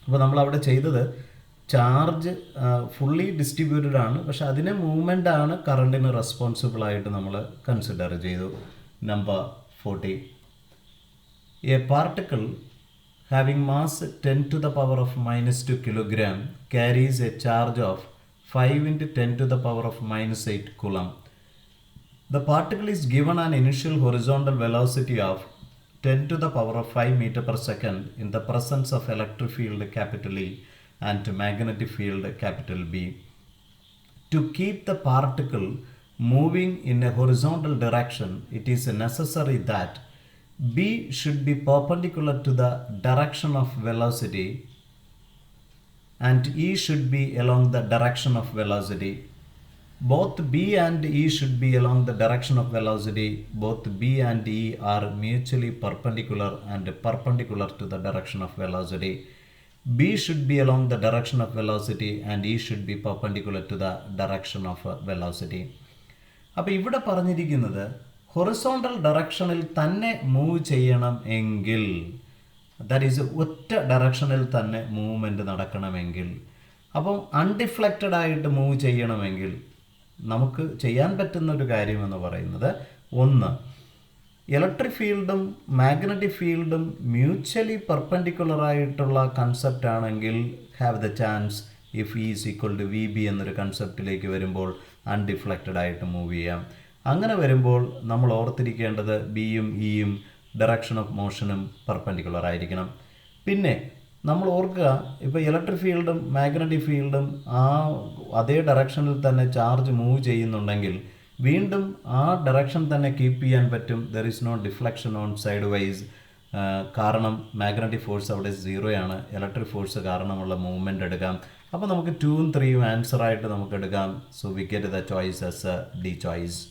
അപ്പോൾ നമ്മളവിടെ ചെയ്തത് ചാർജ് ഫുള്ളി ഡിസ്ട്രിബ്യൂട്ടഡ് ആണ്, പക്ഷെ അതിനെ മൂവ്മെൻ്റ് ആണ് കറണ്ടിന് റെസ്പോൺസിബിൾ ആയിട്ട് നമ്മൾ കൺസിഡർ ചെയ്തു. Number 40. A particle having mass 10 to the power of -2 kilogram carries a charge of 5 into 10 to the power of -8 coulomb. The particle is given an initial horizontal velocity of 10 to the power of 5 meter per second in the presence of electric field capital E and magnetic field capital B. To keep the particle moving in a horizontal direction, it is necessary that B should be perpendicular to the direction of velocity and E should be along the direction of velocity. Both B and E should be along the direction of velocity. Both B and E are mutually perpendicular and perpendicular to the direction of velocity. B should be along the direction of velocity and E should be perpendicular to the direction of velocity. അപ്പോൾ ഇവിടെ പറഞ്ഞിരിക്കുന്നത് horizontal ഡയറക്ഷനിൽ തന്നെ move ചെയ്യണം എങ്കിൽ, that is ഒറ്റ ഡയറക്ഷനിൽ തന്നെ മൂവ്മെൻറ്റ് നടക്കണമെങ്കിൽ, അപ്പം അൺഡിഫ്ലക്റ്റഡ് ആയിട്ട് മൂവ് ചെയ്യണമെങ്കിൽ നമുക്ക് ചെയ്യാൻ പറ്റുന്ന ഒരു കാര്യമെന്ന് പറയുന്നത്, ഒന്ന്, ഇലക്ട്രിക് ഫീൽഡും മാഗ്നറ്റിക് ഫീൽഡും മ്യൂച്വലി പെർപെൻഡിക്കുലർ ആയിട്ടുള്ള കൺസെപ്റ്റ് ആണെങ്കിൽ have the chance if E is equal to V B എന്നൊരു കൺസെപ്റ്റിലേക്ക് വരുമ്പോൾ അൺഡിഫ്ലക്റ്റഡ് ആയിട്ട് മൂവ് ചെയ്യാം. അങ്ങനെ വരുമ്പോൾ നമ്മൾ ഓർത്തിരിക്കേണ്ടത് ബിയും ഇയും ഡയറക്ഷൻ ഓഫ് മോഷനും പെർപെൻഡിക്കുലർ ആയിരിക്കണം. പിന്നെ നമ്മൾ ഓർക്കുക, ഇപ്പോൾ ഇലക്ട്രിക് ഫീൽഡും മാഗ്നറ്റിക് ഫീൽഡും അതേ ഡയറക്ഷനിൽ തന്നെ ചാർജ് മൂവ് ചെയ്യുന്നുണ്ടെങ്കിൽ വീണ്ടും ആ ഡയറക്ഷൻ തന്നെ കീപ്പ് ചെയ്യാൻ പറ്റും. There is no deflection on side wise. കാരണം മാഗ്നറ്റിക് ഫോഴ്സ് അവിടെ 0 ആണ്. ഇലക്ട്രിക് ഫോഴ്സ് കാരണമുള്ള മൂവ്മെൻറ്റ് എടുക്കാം. അപ്പോൾ നമുക്ക് 2ഉം 3ഉം ആൻസറായിട്ട് നമുക്ക് എടുക്കാം. So we get the choice as D choice.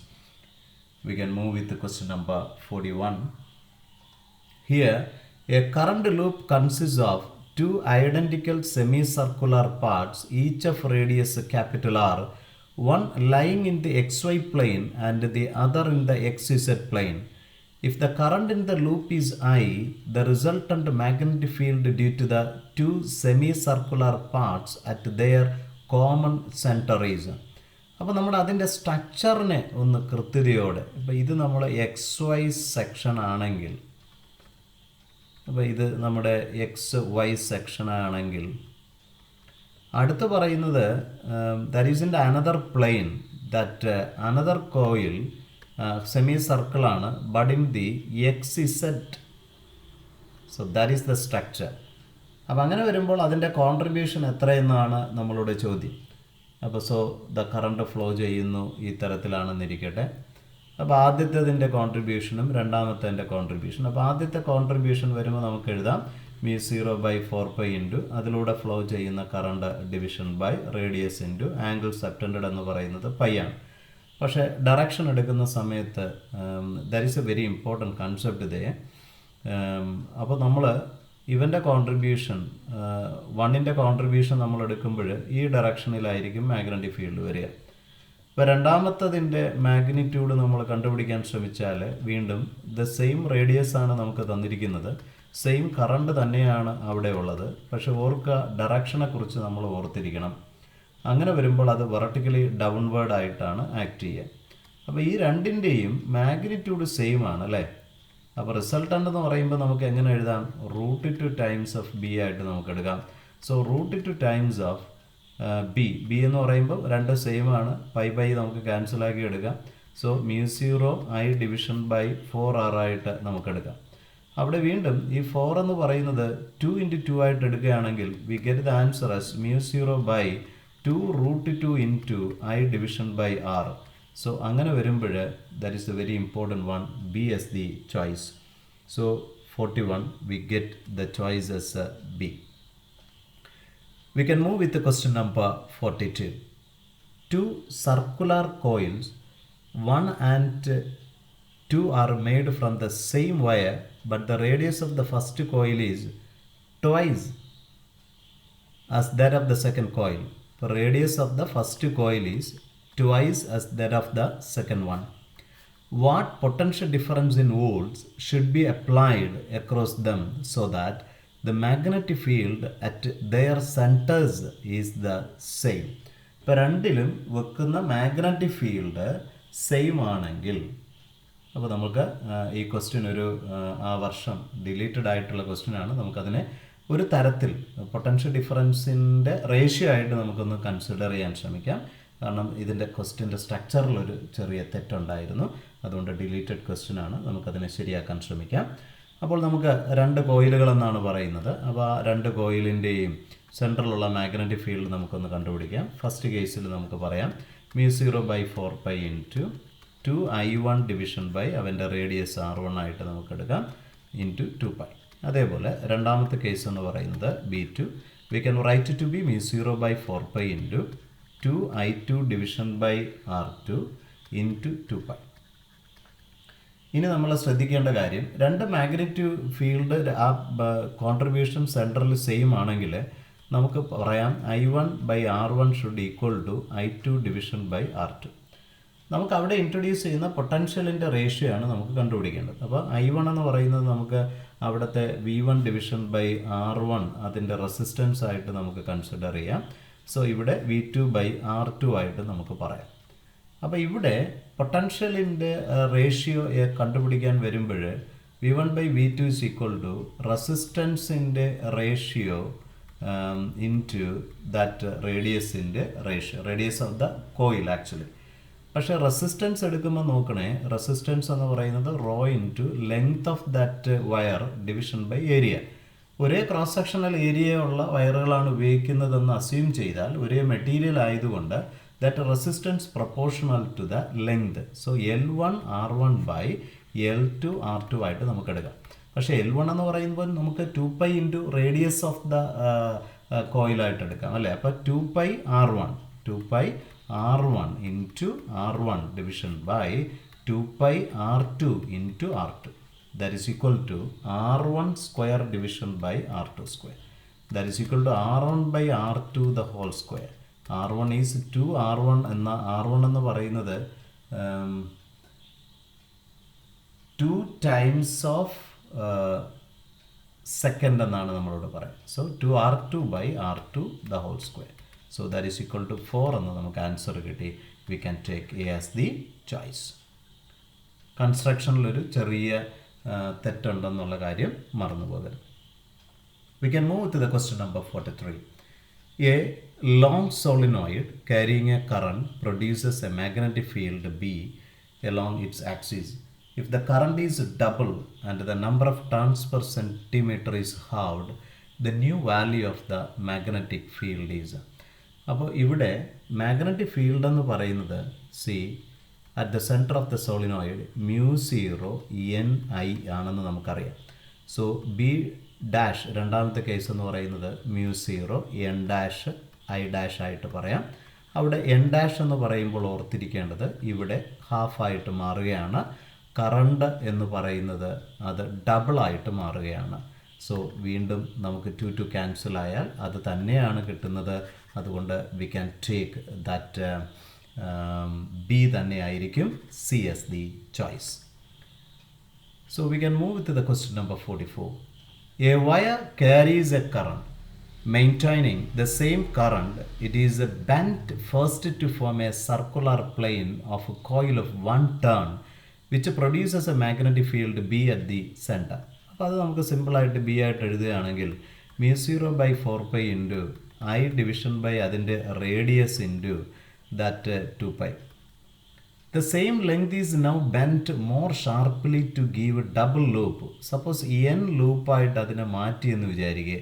We can move with the question number 41. Here, a current loop consists of two identical semicircular parts, each of radius capital R, one lying in the xy plane and the other in the xz plane. If the current in the loop is I, the resultant magnetic field due to the two semicircular parts at their common center is. അപ്പോൾ നമ്മൾ അതിൻ്റെ സ്ട്രക്ചറിനെ ഒന്ന് കൃത്യതയോടെ, ഇപ്പോൾ ഇത് നമ്മൾ XY section ആണെങ്കിൽ, അപ്പോൾ ഇത് നമ്മുടെ XY സെക്ഷൻ ആണെങ്കിൽ അടുത്ത് പറയുന്നത് that is in the another plane, that another coil semi സർക്കിളാണ്, but in the XZ. So that is the structure. അപ്പോൾ അങ്ങനെ വരുമ്പോൾ അതിൻ്റെ കോൺട്രിബ്യൂഷൻ എത്രയെന്നാണ് നമ്മളുടെ ചോദ്യം. അപ്പോൾ സോ ദ കറണ്ട് ഫ്ലോ ചെയ്യുന്നു ഈ തരത്തിലാണെന്നിരിക്കട്ടെ. അപ്പോൾ ആദ്യത്തേതിൻ്റെ കോൺട്രിബ്യൂഷനും രണ്ടാമത്തേതിൻ്റെ കോൺട്രിബ്യൂഷൻ. അപ്പോൾ ആദ്യത്തെ കോൺട്രിബ്യൂഷൻ വരുമ്പോൾ നമുക്ക് എഴുതാം μ0/4π ഇൻറ്റു അതിലൂടെ ഫ്ലോ ചെയ്യുന്ന current division by radius into angle subtended എന്ന് പറയുന്നത് പൈ ആണ്. പക്ഷേ ഡയറക്ഷൻ എടുക്കുന്ന സമയത്ത് that is a very important concept ഇതേ. അപ്പോൾ നമ്മൾ ഇവൻ്റെ കോൺട്രിബ്യൂഷൻ 1ൻ്റെ കോൺട്രിബ്യൂഷൻ നമ്മൾ എടുക്കുമ്പോൾ ഈ ഡയറക്ഷനിലായിരിക്കും മാഗ്നറ്റിക് ഫീൽഡ് വരിക. ഇപ്പോൾ രണ്ടാമത്തതിൻ്റെ മാഗ്നിറ്റ്യൂഡ് നമ്മൾ കണ്ടുപിടിക്കാൻ ശ്രമിച്ചാൽ വീണ്ടും ദ സെയിം റേഡിയസ് ആണ് നമുക്ക് തന്നിരിക്കുന്നത്, സെയിം കറണ്ട് തന്നെയാണ് അവിടെ ഉള്ളത്. പക്ഷെ ഓർക്കുക, ഡയറക്ഷനെക്കുറിച്ച് നമ്മൾ ഓർത്തിരിക്കണം. അങ്ങനെ വരുമ്പോൾ അത് വെർട്ടിക്കലി ഡൗൺവേർഡ് ആയിട്ടാണ് ആക്ട് ചെയ്യുക. അപ്പോൾ ഈ രണ്ടിൻ്റെയും മാഗ്നിറ്റ്യൂഡ് സെയിം ആണ് അല്ലേ. അപ്പോൾ റിസൾട്ടൻ്റ് എന്ന് പറയുമ്പോൾ നമുക്ക് എങ്ങനെ എഴുതാം? √2 ടൈംസ് ഓഫ് ബി ആയിട്ട് നമുക്ക് എടുക്കാം. സോ √2 ടൈംസ് ഓഫ് ബി എന്ന് പറയുമ്പോൾ രണ്ട് സെയിം ആണ്, π നമുക്ക് ക്യാൻസലാക്കി എടുക്കാം. So μ0I division by 4R ആയിട്ട് നമുക്കെടുക്കാം. അവിടെ വീണ്ടും ഈ 4 എന്ന് പറയുന്നത് 2 × 2 ആയിട്ട് എടുക്കുകയാണെങ്കിൽ we get the answer as μ0/2 √2 into I division by R. So അങ്ങനെ വരുമ്പോൾ that is a very important one, B as the choice. So 41, we get the choice as B. We can move with the question number 42. Two circular coils, 1 and 2 are made from the same wire, but the radius of the first coil is twice as that of the second coil. The radius of the first coil is twice as that of the second one. What potential difference in volts should be applied across them so that the magnetic field at their centers is the same? ഇപ്പോൾ രണ്ടിലും വെക്കുന്ന magnetic field same ആണെങ്കിൽ, അപ്പോൾ നമുക്ക് ഈ question ഒരു ആ വർഷം ഡിലീറ്റഡ് ആയിട്ടുള്ള ക്വസ്റ്റ്യൻ ആണ്. നമുക്കതിനെ ഒരു തരത്തിൽ പൊട്ടൻഷ്യൽ ഡിഫറൻസിൻ്റെ റേഷ്യോ ആയിട്ട് നമുക്കൊന്ന് കൺസിഡർ ചെയ്യാൻ ശ്രമിക്കാം. കാരണം ഇതിൻ്റെ ക്വസ്റ്റ്യൻ്റെ സ്ട്രക്ചറിലൊരു ചെറിയ തെറ്റുണ്ടായിരുന്നു. അതുകൊണ്ട് ഡിലീറ്റഡ് ക്വസ്റ്റ്യൻ ആണ്. നമുക്കതിനെ ശരിയാക്കാൻ ശ്രമിക്കാം. അപ്പോൾ നമുക്ക് രണ്ട് കോയിലുകളെന്നാണ് പറയുന്നത്. അപ്പോൾ ആ രണ്ട് കോയിലിൻ്റെയും സെൻട്രലുള്ള മാഗ്നറ്റിക് ഫീൽഡ് നമുക്കൊന്ന് കണ്ടുപിടിക്കാം. ഫസ്റ്റ് കേസിൽ നമുക്ക് പറയാം μ0/4π ഇൻറ്റു 2I1 ഡിവിഷൻ ബൈ അവൻ്റെ റേഡിയസ് R1 ആയിട്ട് നമുക്ക് എടുക്കാം ഇൻറ്റു 2π. അതേപോലെ രണ്ടാമത്തെ കേസ് എന്ന് പറയുന്നത് B2, we can write to B μ0/4π into 2I2 division by R2 into 2π. ഇനി നമ്മൾ ശ്രദ്ധിക്കേണ്ട കാര്യം, രണ്ട് മാഗ്നറ്റിക് ഫീൽഡ് ആ കോൺട്രിബ്യൂഷൻ സെൻട്രൽ സെയിം ആണെങ്കിൽ നമുക്ക് പറയാം I1/R1 should equal to I2 division by R2. നമുക്ക് അവിടെ ഇൻട്രൊഡ്യൂസ് ചെയ്യുന്ന പൊട്ടൻഷ്യലിൻ്റെ റേഷ്യോ ആണ് നമുക്ക് കണ്ടുപിടിക്കേണ്ടത്. അപ്പോൾ I1 എന്ന് പറയുന്നത് നമുക്ക് അവിടുത്തെ V1 ഡിവിഷൻ ബൈ R1 അതിൻ്റെ റെസിസ്റ്റൻസ് ആയിട്ട് നമുക്ക് കൺസിഡർ ചെയ്യാം. സോ ഇവിടെ V2/R2 ആയിട്ട് നമുക്ക് പറയാം. അപ്പോൾ ഇവിടെ പൊട്ടൻഷ്യലിൻ്റെ റേഷ്യോ കണ്ടുപിടിക്കാൻ വരുമ്പോൾ V1/V2 ഈസ് ഈക്വൽ ടു റെസിസ്റ്റൻസിൻ്റെ റേഷ്യോ ഇൻറ്റു ദാറ്റ് റേഡിയസിൻ്റെ ratio, radius of the coil actually. പക്ഷേ റെസിസ്റ്റൻസ് എടുക്കുമ്പോൾ നോക്കണേ, റെസിസ്റ്റൻസ് എന്ന് പറയുന്നത് rho into length of that wire division by area. ഒരേ ക്രോസ് സെക്ഷണൽ ഏരിയ ഉള്ള വയറുകളാണ് ഉപയോഗിക്കുന്നതെന്ന് അസ്യൂം ചെയ്താൽ ഒരേ മെറ്റീരിയൽ ആയതുകൊണ്ട് that resistance proportional to the length. So L1 R1 by L2 R2 ആയിട്ട് നമുക്ക് എടുക്കാം. പക്ഷേ L1 എന്ന് പറയുമ്പോൾ നമുക്ക് 2π ഇൻറ്റു റേഡിയസ് ഓഫ് ദ കോയിലായിട്ട് എടുക്കാം അല്ലേ. അപ്പോൾ 2π R1 into R1 division by 2π R2 into R2 that is equal to R1 square division by R2 square that is equal to R1/R2 the whole square. R1 is 2R1 എന്ന R1 എന്ന് പറയുന്നത് 2 times of second എന്നാണ് നമ്മളോട് പറയാം. So 2R2/R2 the whole square. So that is equal to 4 എന്ന് നമുക്ക് answer കിട്ടി. We can take A as the choice. കൺസ്ട്രക്ഷനിലൊരു ചെറിയ തെറ്റുണ്ടെന്നുള്ള കാര്യം മറന്നു പോകരുത്. We can move to the question number 43. A long solenoid carrying a current produces a magnetic field B along its axis. If the current is double and the number of turns per centimeter is halved, the new value of the magnetic field is. അപ്പോൾ ഇവിടെ magnetic field എന്ന് പറയുന്നത് at the center of the solenoid μ0 Ni ആണെന്ന് നമുക്കറിയാം. So B dash രണ്ടാമത്തെ case എന്ന് പറയുന്നത് μ0 N' I' ആയിട്ട് പറയാം. അവിടെ N' എന്ന് പറയുമ്പോൾ ഓർത്തിരിക്കേണ്ടത് ഇവിടെ ഹാഫായിട്ട് മാറുകയാണ്. കറണ്ട് എന്ന് പറയുന്നത് അത് ഡബിളായിട്ട് മാറുകയാണ്. സോ വീണ്ടും നമുക്ക് 2 ക്യാൻസൽ ആയാൽ അത് തന്നെയാണ് കിട്ടുന്നത്. അതുകൊണ്ട് V can take that B തന്നെയായിരിക്കും C as the choice. So we can move to the question number 44. A wire carries a current. Maintaining the same current, it is bent first to form a circular plane of a coil of 1 turn, which produces a magnetic field B at the center. അപ്പോൾ അത് നമുക്ക് സിമ്പിളായിട്ട് B ആയിട്ട് എഴുതുകയാണെങ്കിൽ μ0/4π into I division by അതിൻ്റെ radius into that 2π. The same length is now bent more sharply to give a double loop. Suppose n loop ആയിട്ട് അതിനെ മാറ്റി എന്ന് വിചാരിക്കുക.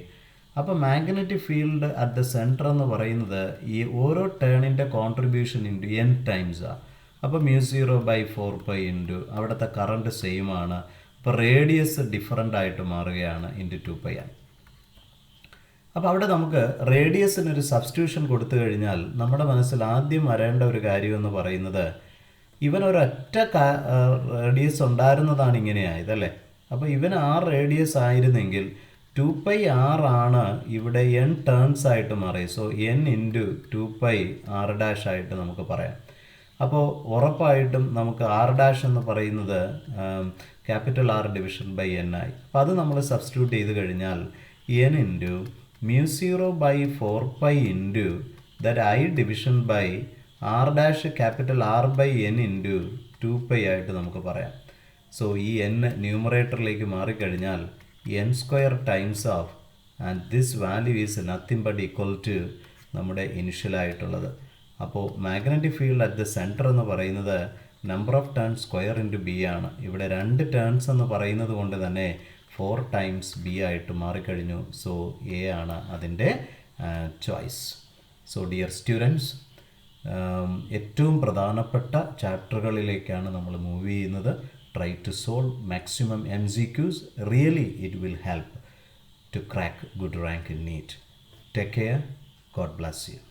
അപ്പോൾ magnetic field at the centre എന്ന് പറയുന്നത് ഈ ഓരോ ടേണിൻ്റെ കോൺട്രിബ്യൂഷൻ ഇൻറ്റു n ടൈംസാണ്. അപ്പോൾ μ0/4π ഇൻറ്റു അവിടുത്തെ കറണ്ട് സെയിം ആണ്. അപ്പോൾ റേഡിയസ് ഡിഫറൻ്റ് ആയിട്ട് മാറുകയാണ് ഇൻറ്റു 2πr. അപ്പോൾ അവിടെ നമുക്ക് റേഡിയസിനൊരു സബ്സ്റ്റിറ്റ്യൂഷൻ കൊടുത്തു കഴിഞ്ഞാൽ നമ്മുടെ മനസ്സിൽ ആദ്യം വരേണ്ട ഒരു കാര്യം എന്ന് പറയുന്നത് ഇവനൊരൊറ്റ റേഡിയസ് ഉണ്ടായിരുന്നതാണ് ഇങ്ങനെയായതല്ലേ. അപ്പോൾ ഇവൻ റേഡിയസ് ആയിരുന്നെങ്കിൽ 2πr ആണ് ഇവിടെ n ടേൺസ് ആയിട്ട് മാറി. സോ n ഇൻറ്റു 2πr' ആയിട്ട് നമുക്ക് പറയാം. അപ്പോൾ ഉറപ്പായിട്ടും നമുക്ക് r' എന്ന് പറയുന്നത് capital R division by n ആയി. അപ്പോൾ അത് നമ്മൾ സബ്സ്റ്റിറ്റ്യൂട്ട് ചെയ്ത് കഴിഞ്ഞാൽ n into μ0/4π into that i division by r' capital R by n into 2π ആയിട്ട് നമുക്ക് പറയാം. സോ ഈ n ന്യൂമറേറ്ററിലേക്ക് മാറിക്കഴിഞ്ഞാൽ n square times of and this value is nothing but equal to നമ്മുടെ ഇനിഷ്യലായിട്ടുള്ളത്. അപ്പോൾ magnetic field at the centre എന്ന് പറയുന്നത് number of turns square into B ആണ്. ഇവിടെ 2 ടേൺസ് എന്ന് പറയുന്നത് കൊണ്ട് തന്നെ 4 ടൈംസ് ബി ആയിട്ട് മാറിക്കഴിഞ്ഞു. സോ എ ആണ് അതിൻ്റെ ചോയ്സ്. സോ ഡിയർ സ്റ്റുഡൻസ്, ഏറ്റവും പ്രധാനപ്പെട്ട ചാപ്റ്ററുകളിലേക്കാണ് നമ്മൾ മൂവ് ചെയ്യുന്നത്. Try to solve maximum MCQs. Really it will help to crack good rank in NEET. Take care. God bless you.